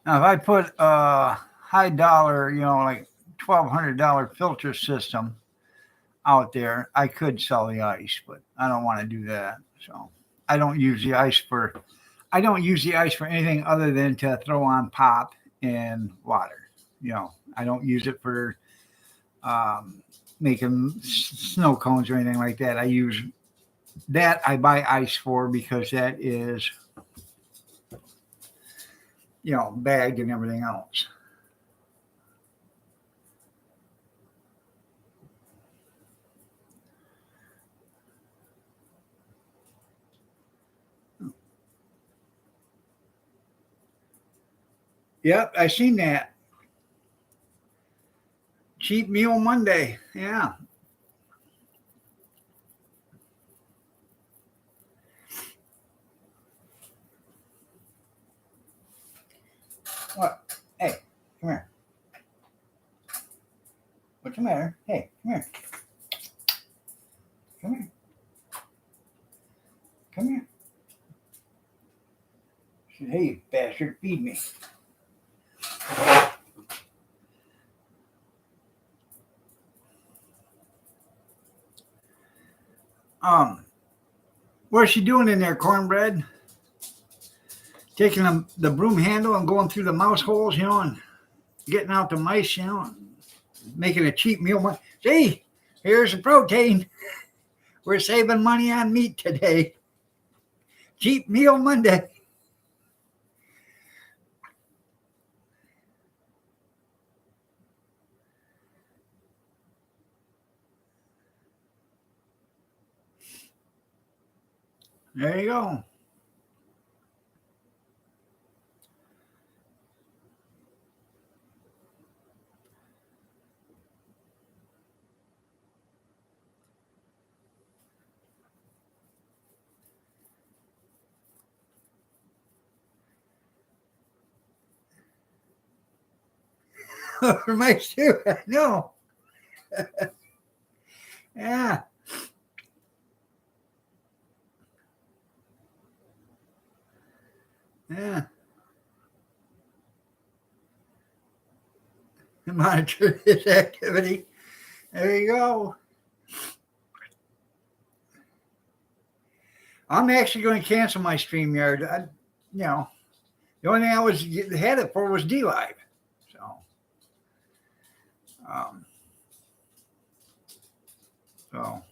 Now, if I put a high dollar, like $1,200 filter system out there, I could sell the ice, but I don't want to do that. So I don't use the ice for anything other than to throw on pop and water. I don't use it for making snow cones or anything like that. I buy ice for because that is, bagged and everything else. Yep, I seen that. Cheap meal Monday. Yeah. What? Hey, come here. What's the matter? Hey, come here. Come here. Come here. She said, hey, you bastard, feed me. Um, what's she doing in there, cornbread? Taking the broom handle and going through the mouse holes, and getting out the mice, making a cheap meal. See, here's the protein. We're saving money on meat today. Cheap meal Monday. There you go. For my too. No. Yeah. Yeah. Monitor his activity. There you go. I'm actually going to cancel my StreamYard. You know, the only thing I was had it for was D Live. So, um, so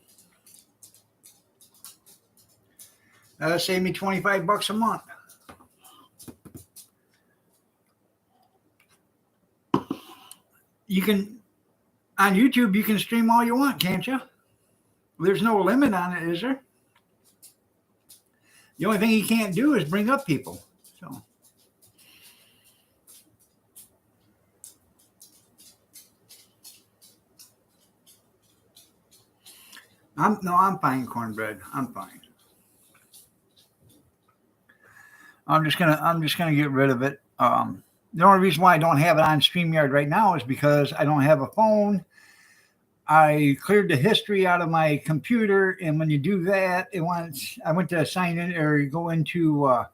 that'll save me $25 a month. You can on YouTube. You can stream all you want, can't you? There's no limit on it, is there? The only thing you can't do is bring up people. So I'm fine, cornbread. I'm fine. I'm just gonna get rid of it. The only reason why I don't have it on StreamYard right now is because I don't have a phone. I cleared the history out of my computer, and when you do that, it wants. I went to sign in or go into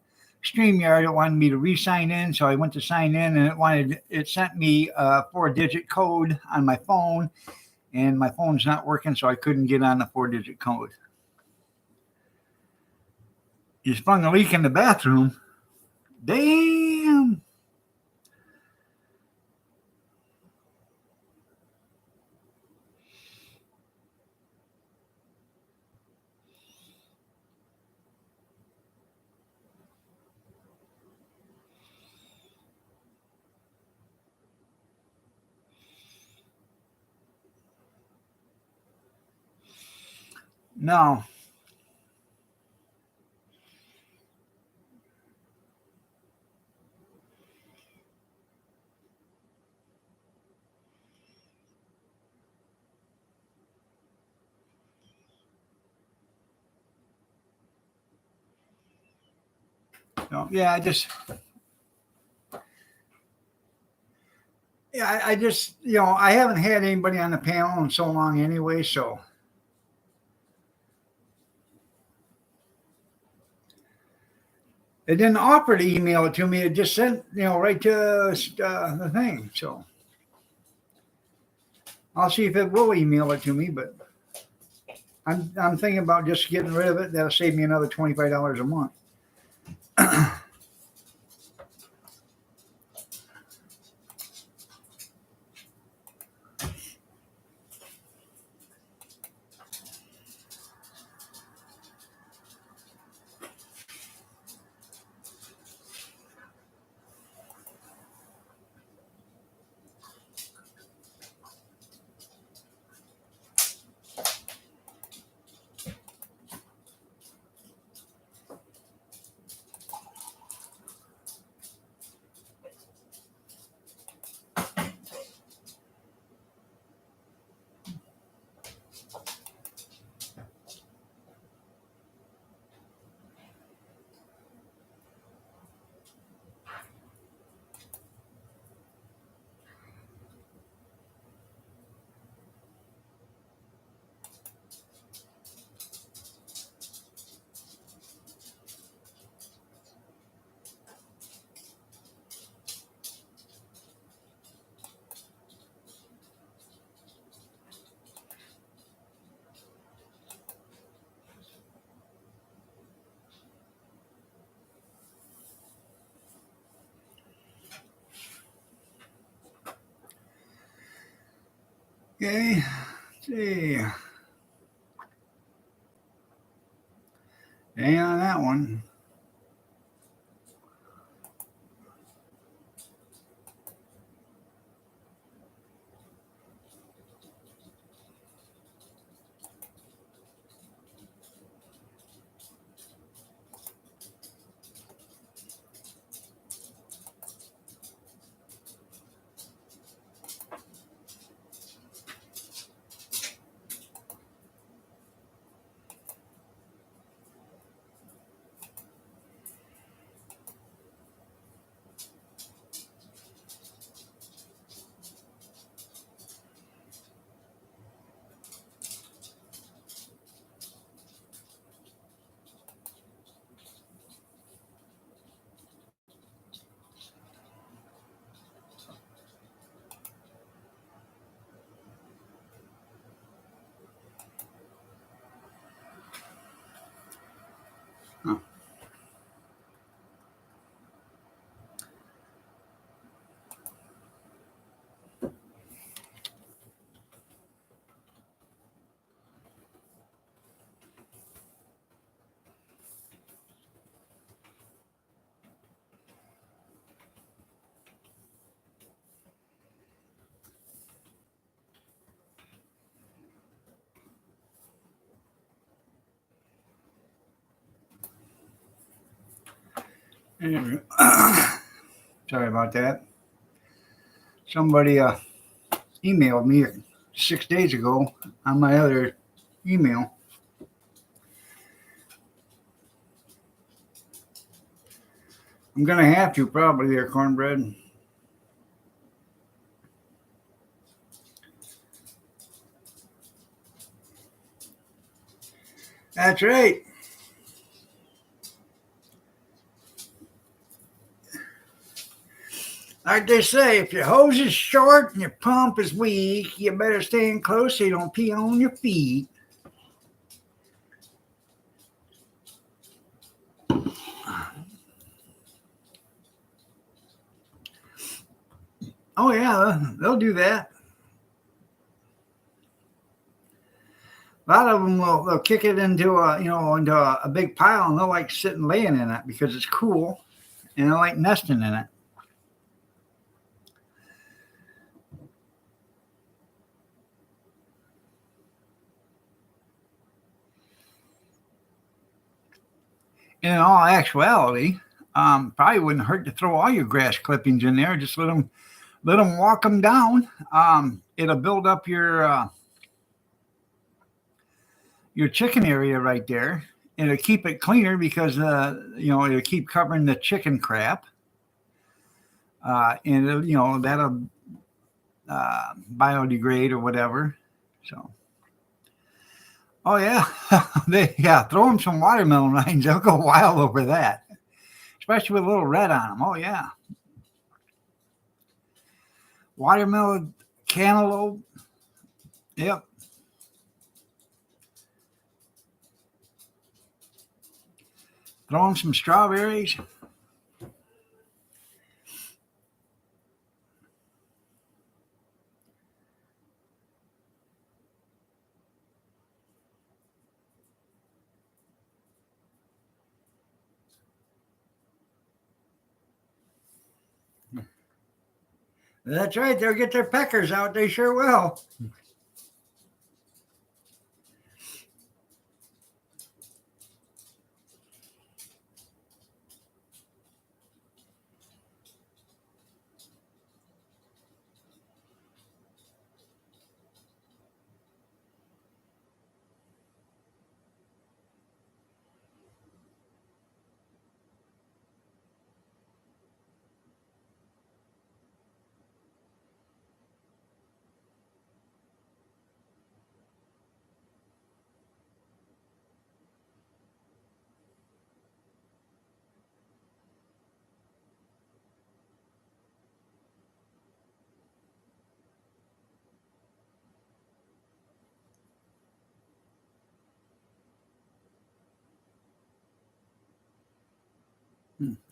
StreamYard. It wanted me to re-sign in, so I went to sign in, and it sent me a 4-digit code on my phone, and my phone's not working, so I couldn't get on the 4-digit code. You sprung a leak in the bathroom. Damn. No. No. Yeah, I just, I haven't had anybody on the panel in so long anyway, so it didn't offer to email it to me. It just sent, right to the thing. So I'll see if it will email it to me, but I'm thinking about just getting rid of it. That'll save me another $25 a month. Okay, let's see. Hang on that one. And, sorry about that. Somebody emailed me 6 days ago on my other email. I'm going to have to probably there, cornbread. That's right. Like they say, if your hose is short and your pump is weak, you better stand close so you don't pee on your feet. Oh yeah, they'll do that. A lot of them will they'll kick it into a big pile, and they'll like sitting laying in it because it's cool, and they'll like nesting in it. In all actuality, probably wouldn't hurt to throw all your grass clippings in there. Just let them walk them down. It'll build up your chicken area right there. It'll keep it cleaner because it'll keep covering the chicken crap, and that'll biodegrade or whatever. So, oh yeah, throw them some watermelon rinds. They'll go wild over that, especially with a little red on them. Oh yeah, watermelon, cantaloupe. Yep. Throw them some strawberries. That's right. They'll get their peckers out. They sure will.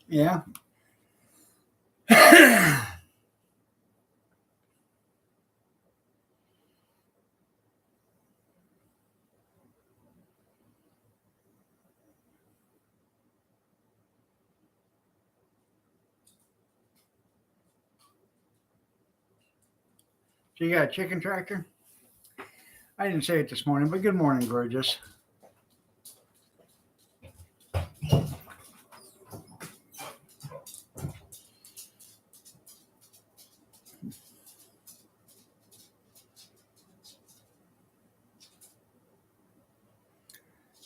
Yeah. So you got a chicken tractor? I didn't say it this morning, but good morning, gorgeous.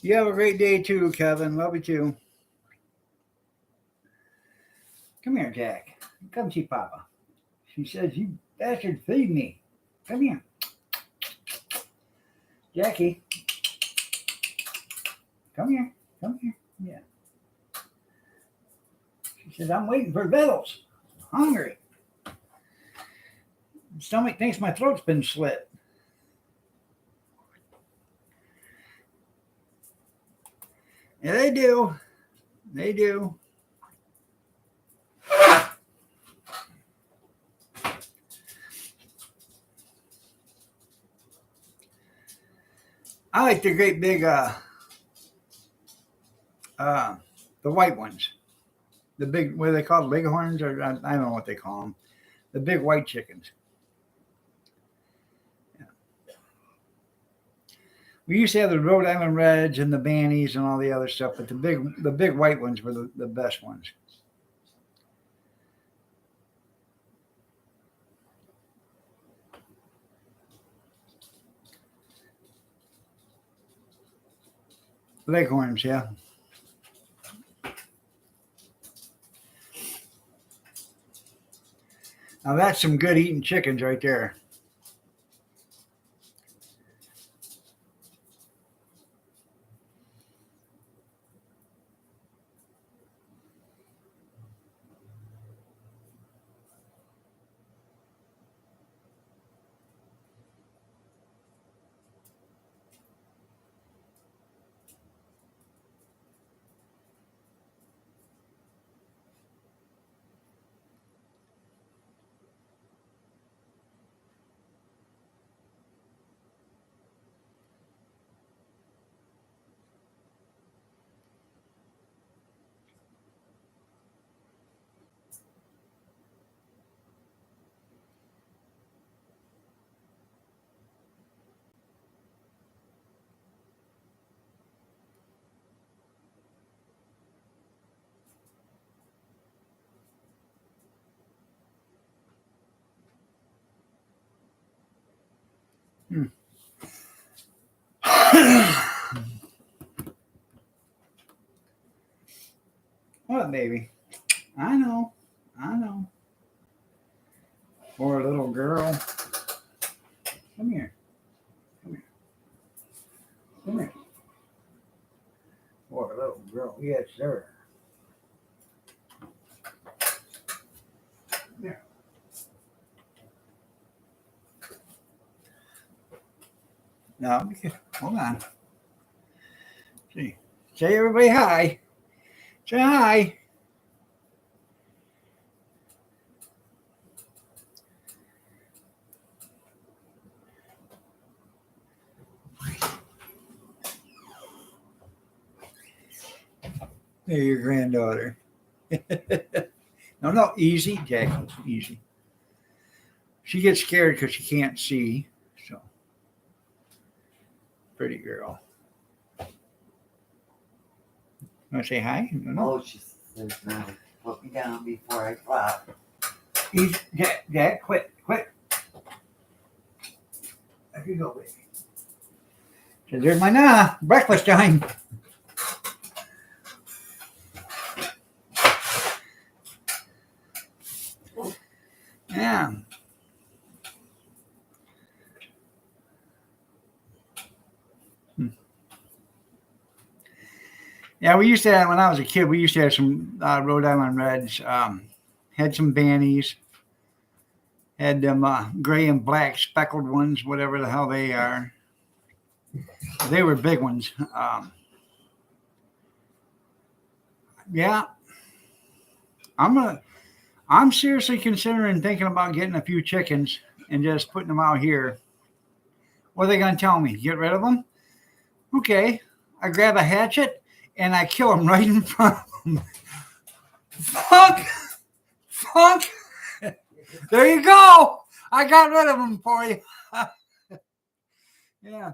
You have a great day too, Kevin. Love you too. Come here, Jack. Come see Papa. She says, "You bastard, feed me." Come here, Jackie. Come here. Come here. Yeah. She says, "I'm waiting for Vittles. Hungry. Stomach thinks my throat's been slit." Yeah, they do. They do. I like the great big, the white ones. The big, what are they called? Leghorns? Or I don't know what they call them. The big white chickens. Yeah. We used to have the Rhode Island Reds and the Bannies and all the other stuff, but the big white ones were the best ones. Leghorns, yeah. Now that's some good eating chickens right there. Hmm. What, baby? I know. I know. Poor little girl. Come here. Come here. Come here. Poor little girl. Yes, sir. There. No, hold on. See. Say everybody hi. Say hi. There, your granddaughter. No, easy, Jackie, easy. She gets scared because she can't see. So, pretty girl. Want to say hi? No. Oh, she says no. Put me down before I flop. Easy, Jack, quit. There you go, baby. So there's my breakfast time. Yeah. Yeah, we used to have, when I was a kid, we used to have some Rhode Island Reds. Had some bannies. Had them gray and black speckled ones, whatever the hell they are. They were big ones. Yeah, I'm seriously considering thinking about getting a few chickens and just putting them out here. What are they going to tell me? Get rid of them? Okay. I grab a hatchet and I kill them right in front of them. Fuck. There you go. I got rid of them for you. Yeah.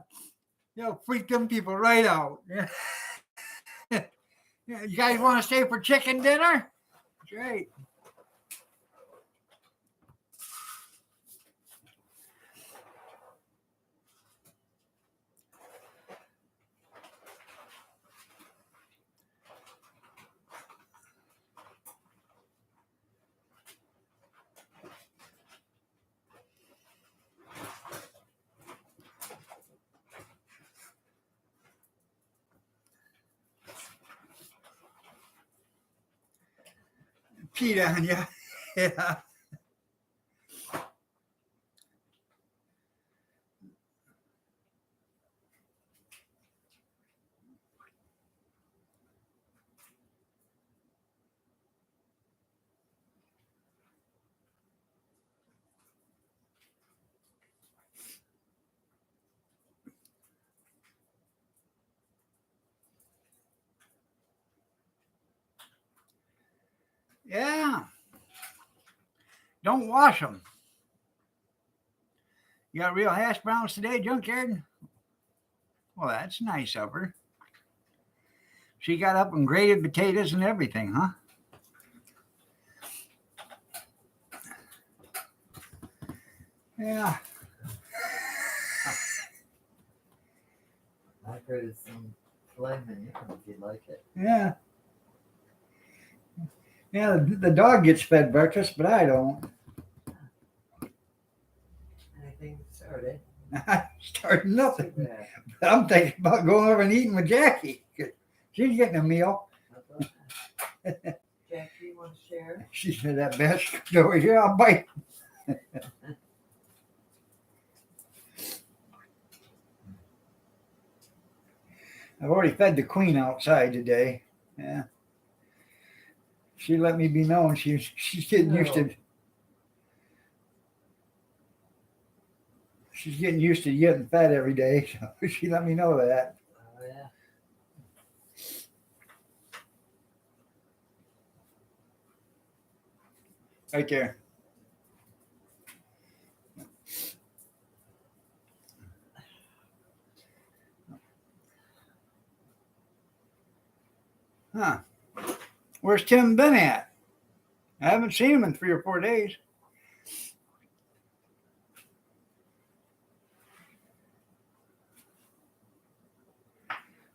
You'll freak them people right out. Yeah. You guys want to stay for chicken dinner? Great. Peed on you. Yeah. Yeah. Don't wash them. You got real hash browns today, Junkyard? Well, that's nice of her. She got up and grated potatoes and everything, huh? Yeah. I heard some filet mignon if you'd like it. Yeah. Yeah, the dog gets fed breakfast, but I don't. Anything started? I started nothing. Too bad. I'm thinking about going over and eating with Jackie. She's getting a meal. Jackie, you want to share? She said, that basket over here, I'll bite. I've already fed the queen outside today. Yeah. She let me be known. She's getting used to. She's getting used to getting fed every day. So she let me know that. Oh yeah. Right there. Huh. Where's Tim been at? I haven't seen him in 3 or 4 days.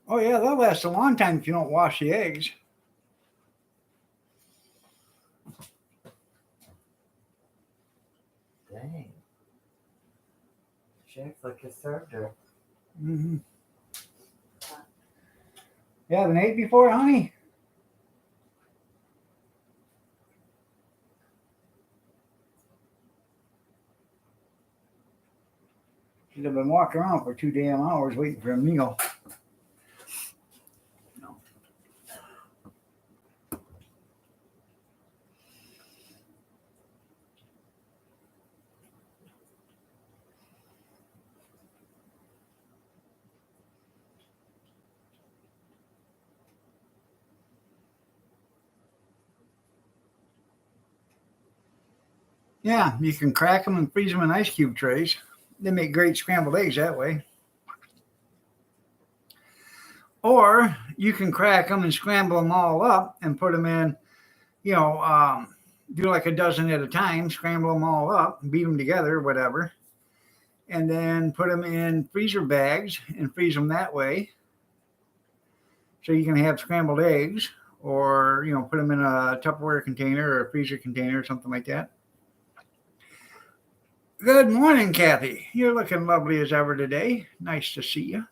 Oh, yeah, they'll last a long time if you don't wash the eggs. Dang. She acts like you served her. Mm-hmm. You haven't ate before, honey? Should have been walking around for 2 damn hours waiting for a meal. No. Yeah, you can crack them and freeze them in ice cube trays. They make great scrambled eggs that way. Or you can crack them and scramble them all up and put them in, do like a dozen at a time, scramble them all up, beat them together, whatever, and then put them in freezer bags and freeze them that way. So you can have scrambled eggs, or put them in a Tupperware container or a freezer container or something like that. Good morning, Kathy. You're looking lovely as ever today. Nice to see you.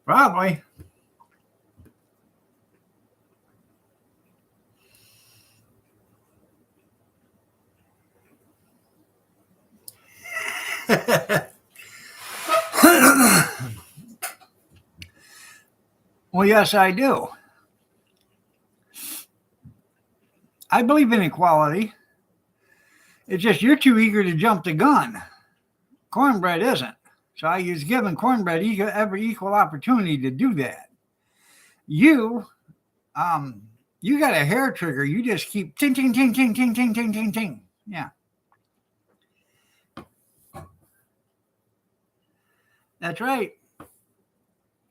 Probably. Well, yes, I do. I believe in equality. It's just you're too eager to jump the gun. Cornbread isn't. So I was giving cornbread every equal opportunity to do that. You got a hair trigger. You just keep ting, ting, ting, ting, ting, ting, ting, ting, ting. Yeah. That's right.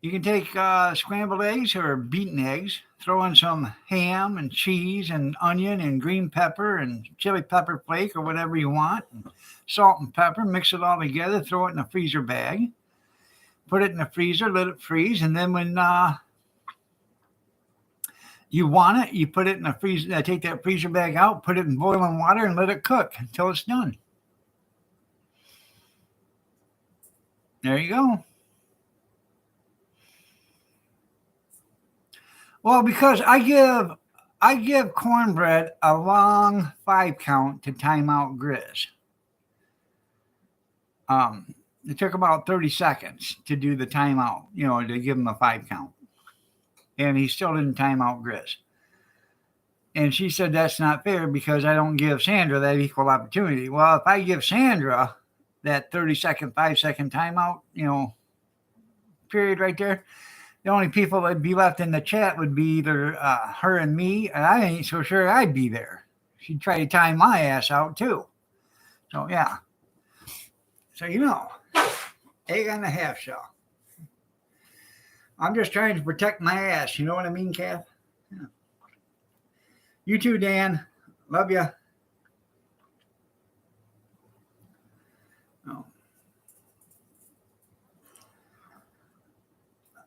You can take scrambled eggs or beaten eggs, throw in some ham and cheese and onion and green pepper and chili pepper flake or whatever you want, and salt and pepper, mix it all together, throw it in a freezer bag, put it in the freezer, let it freeze, and then when you want it, you put it in a freezer, take that freezer bag out, put it in boiling water and let it cook until it's done. There you go. Well, because I give cornbread a long 5 count to time out Grizz. It took about 30 seconds to do the timeout, to give him a 5 count. And he still didn't time out Grizz. And she said that's not fair because I don't give Sandra that equal opportunity. Well, if I give Sandra that 30-second, 5-second timeout, period right there, The only people that'd be left in the chat would be either her and me, and I ain't so sure I'd be there. She'd try to time my ass out too. So yeah. So egg on the half shell. I'm just trying to protect my ass. You know what I mean, Kath? Yeah. You too, Dan. Love you. Oh.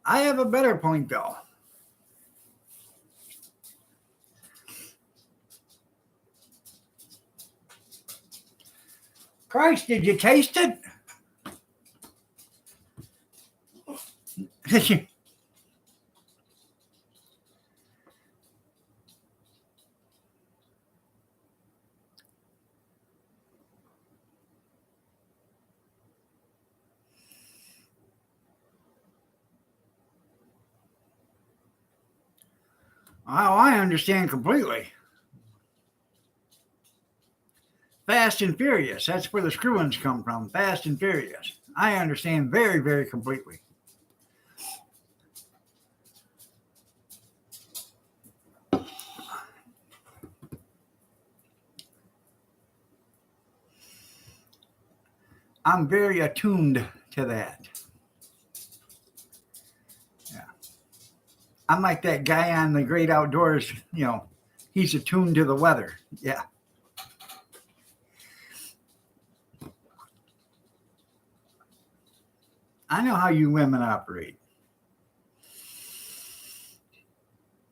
I have a better point though. Christ, did you taste it? Oh, I understand completely. Fast and Furious. That's where the screw-ins come from. Fast and Furious. I understand very, very completely. I'm very attuned to that. Yeah. I'm like that guy on The Great Outdoors, he's attuned to the weather. Yeah. I know how you women operate.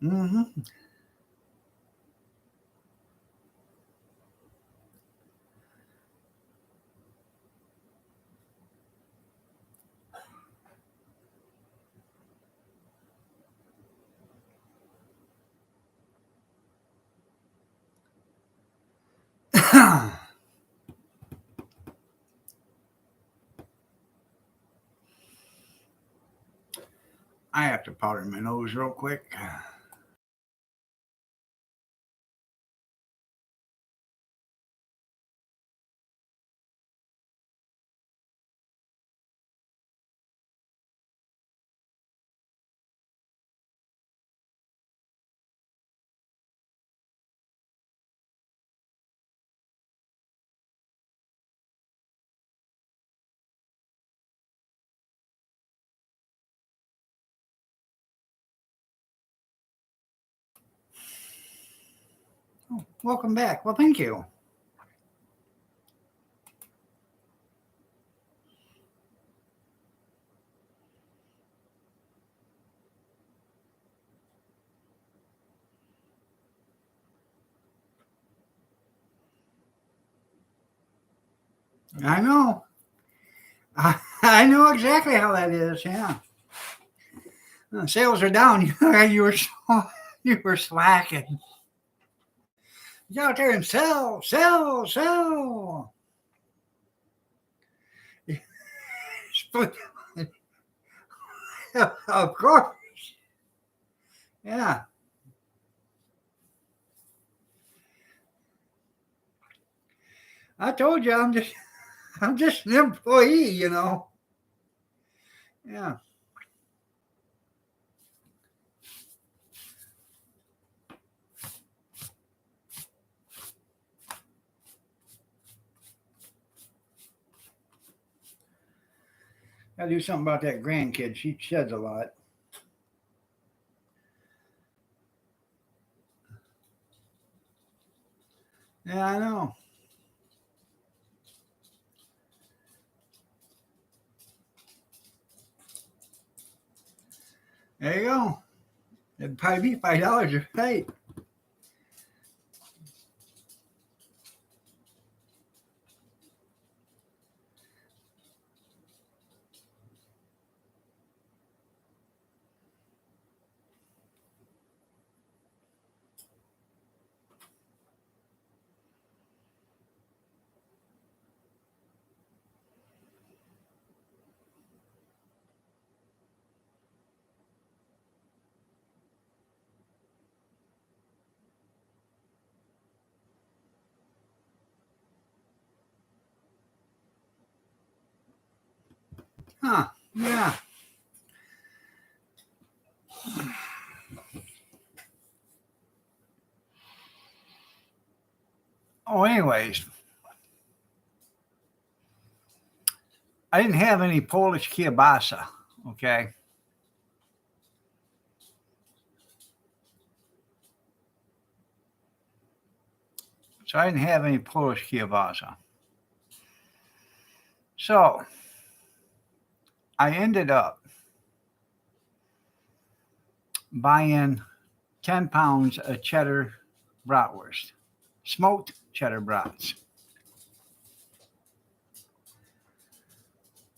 Mm-hmm. I have to powder my nose real quick. Oh, welcome back. Well, thank you. I know. I know exactly how that is. Yeah. Sales are down. You were slacking. Get out there and sell, sell, sell. Of course. Yeah. I told you I'm just an employee. Yeah. Gotta do something about that grandkid. She sheds a lot. Yeah, I know. There you go. It'd probably be $5 a plate. Huh. Yeah. Oh, anyways, I didn't have any Polish kielbasa. Okay. So I didn't have any Polish kielbasa. So I ended up buying 10 pounds of cheddar bratwurst, smoked cheddar brats.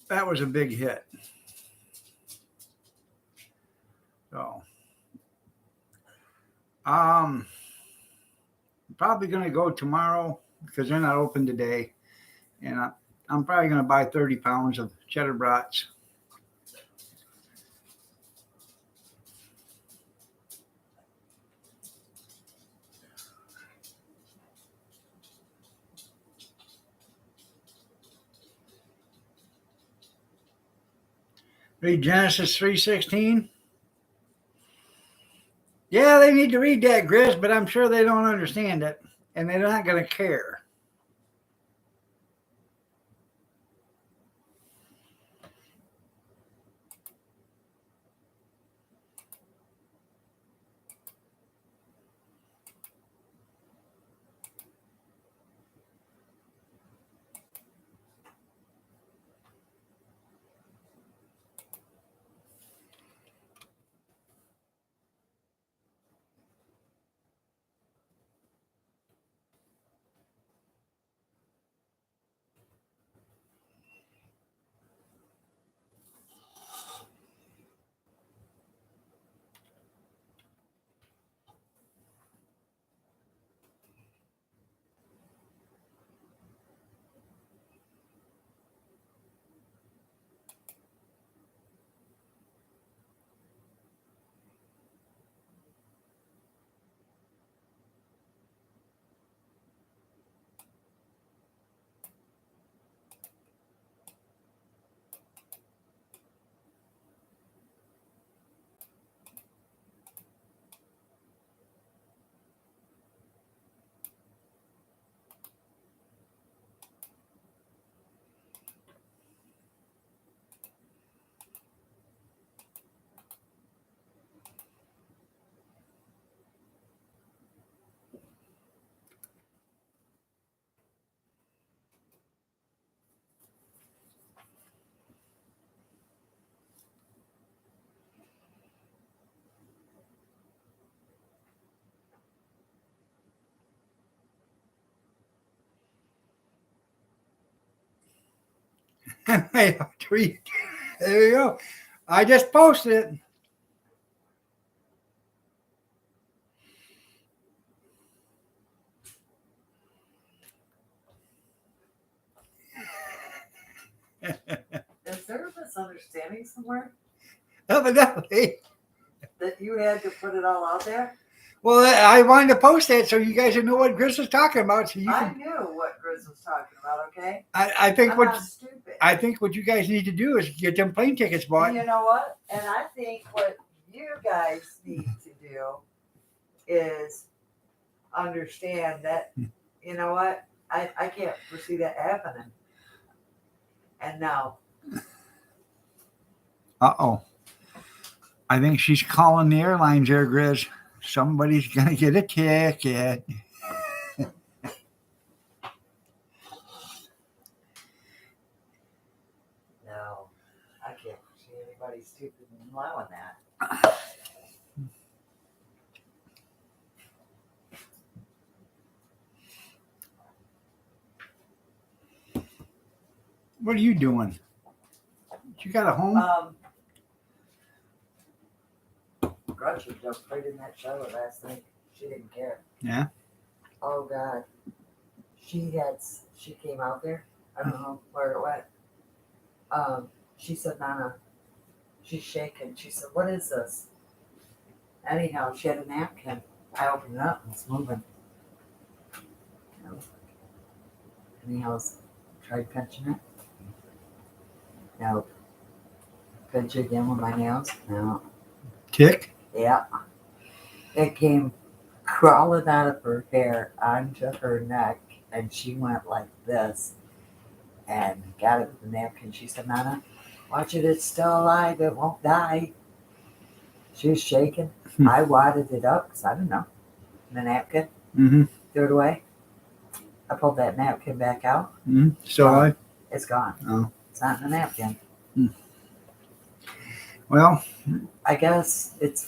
That was a big hit. So, probably going to go tomorrow because they're not open today. And I'm probably going to buy 30 pounds of cheddar brats. Read Genesis 3:16. Yeah, they need to read that, Grizz, but I'm sure they don't understand it, and they're not going to care. Tweet. There you go. I just posted it. Is there a misunderstanding somewhere Evidently. that you had to put it all out there? Well, I wanted to post that so you guys would know what Grizz was talking about. So you I can. knew what Grizz was talking about, okay? I think I'm what not stupid. I think what you guys need to do is get them plane tickets bought. And you know what? And I think what you guys need to do is understand that, you know what? I can't foresee that happening. And now, Uh-oh. I think she's calling the airlines there, Grizz. Somebody's gonna get a ticket. no, I can't foresee anybody stupid and allowing that. What are you doing? You got a home? Gretchen jumped right in that shower last night. She didn't care. Yeah. Oh God. She came out there. I don't know where it went. She said, Nana, she's shaking. She said, what is this? Anyhow, she had a napkin. I opened it up and it's moving. Anyhow, tried pinching it. No. Pinch it again with my nails. No. Tick? Yeah. It came crawling out of her hair onto her neck. and she went like this and got it with the napkin. She said, Nana, watch it, it's still alive, it won't die. She was shaking. I wadded it up because I didn't know. The napkin, threw it away. I pulled that napkin back out. So it's gone. Oh. It's not in the napkin. Well, I guess it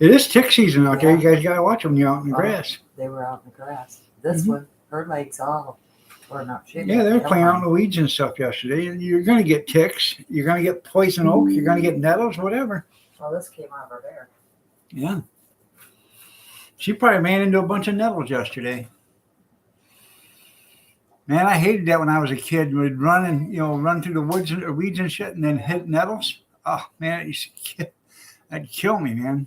is tick season out there. Yeah. You guys gotta watch them. You're out in the grass. They were out in the grass. This one, her legs all torn up. Yeah, they were playing out in the weeds and stuff yesterday. And you're gonna get ticks. You're gonna get poison oak. You're gonna get nettles, whatever. Well, this came out of her hair. Yeah. She probably ran into a bunch of nettles yesterday. Man, I hated that when I was a kid. We'd run and run through the woods and weeds and shit, and then hit nettles. Oh man, that'd kill me, man.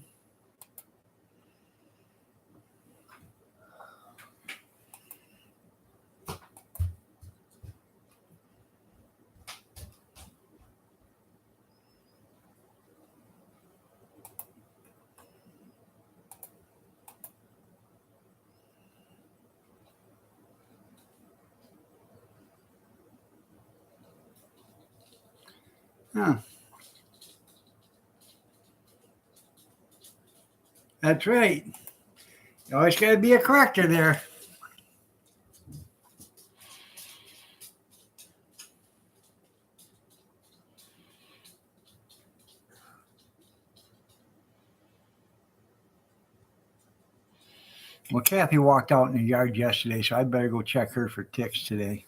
Huh. That's right. You always got to be a corrector there. Well, Kathy walked out in the yard yesterday, so I better go check her for ticks today.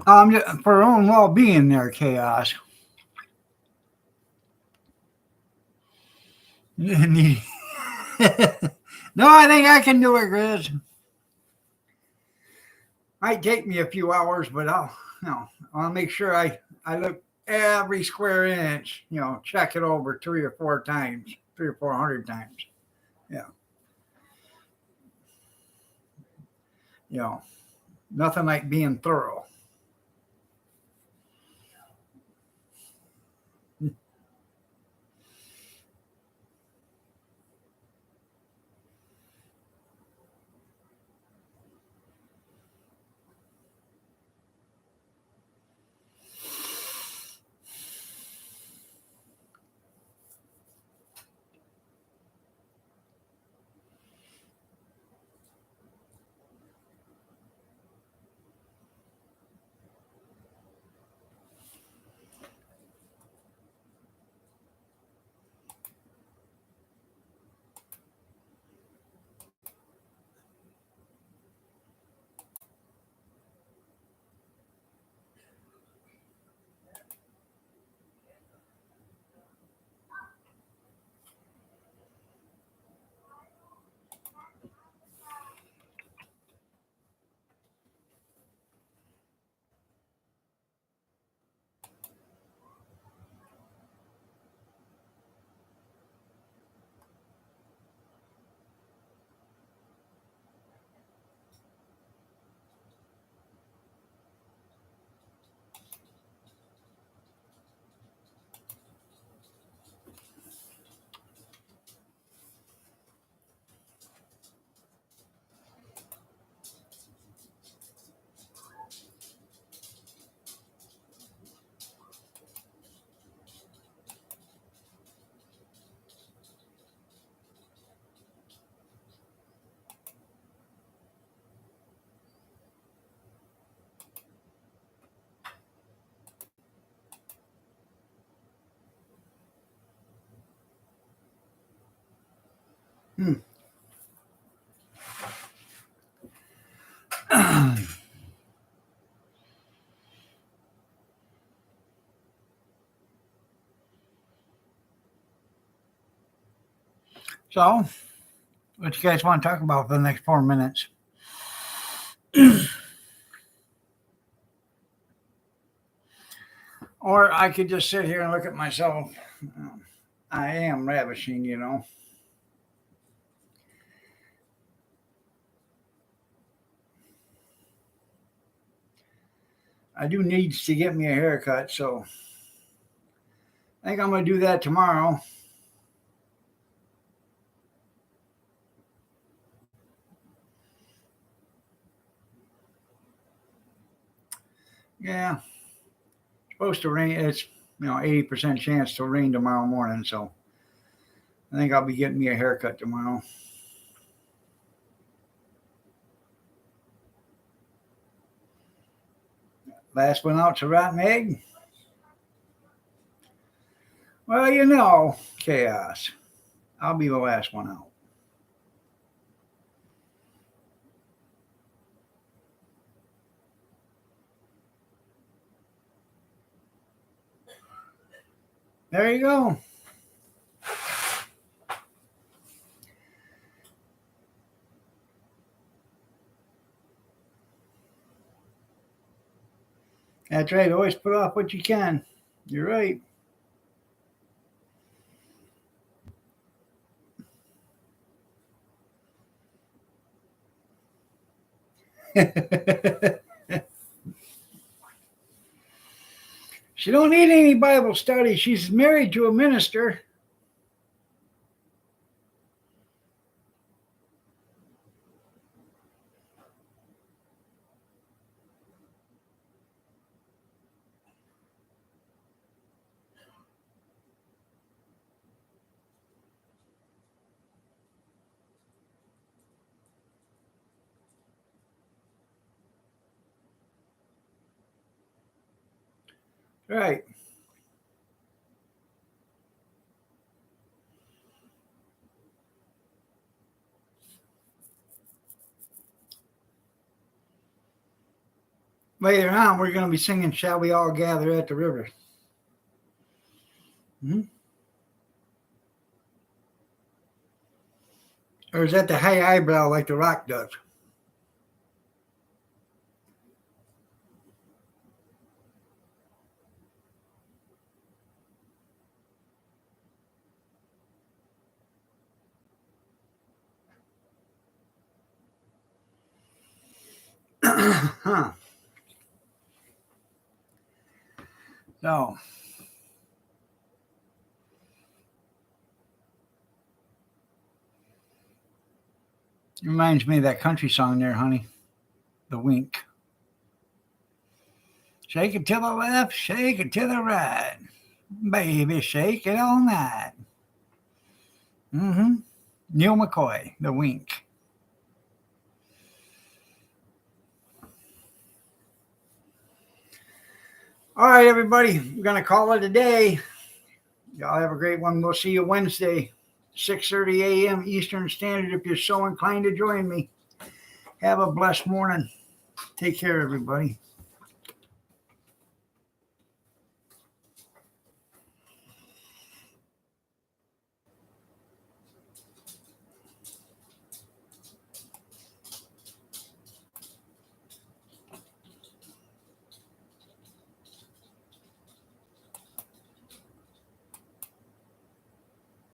For her own well-being there, Chaos. No, I think I can do it, Grizz. Might take me a few hours, but I'll make sure I look every square inch, check it over 3 or 4 times, 3 or 400 times. Yeah. Nothing like being thorough. So, what you guys want to talk about for the next 4 minutes? Or I could just sit here and look at myself. I am ravishing, you know. I do need to get me a haircut, so I think I'm going to do that tomorrow. Yeah, it's supposed to rain. It's 80% chance to rain tomorrow morning, so I think I'll be getting me a haircut tomorrow. Last one out to rotten egg. Well, chaos. I'll be the last one out. There you go. That's right. Always put off what you can. You're right. She don't need any Bible study. She's married to a minister. Right. Later on, we're going to be singing Shall We All Gather at the River. Hmm? Or is that the high eyebrow like the Rock does? Huh. So, reminds me of that country song there, honey. The Wink. Shake it to the left, shake it to the right. Baby, shake it all night. Mm-hmm. Neil McCoy, The Wink. All right, everybody. We're going to call it a day. Y'all have a great one. We'll see you Wednesday, 6:30 a.m. Eastern Standard if you're so inclined to join me. Have a blessed morning. Take care, everybody.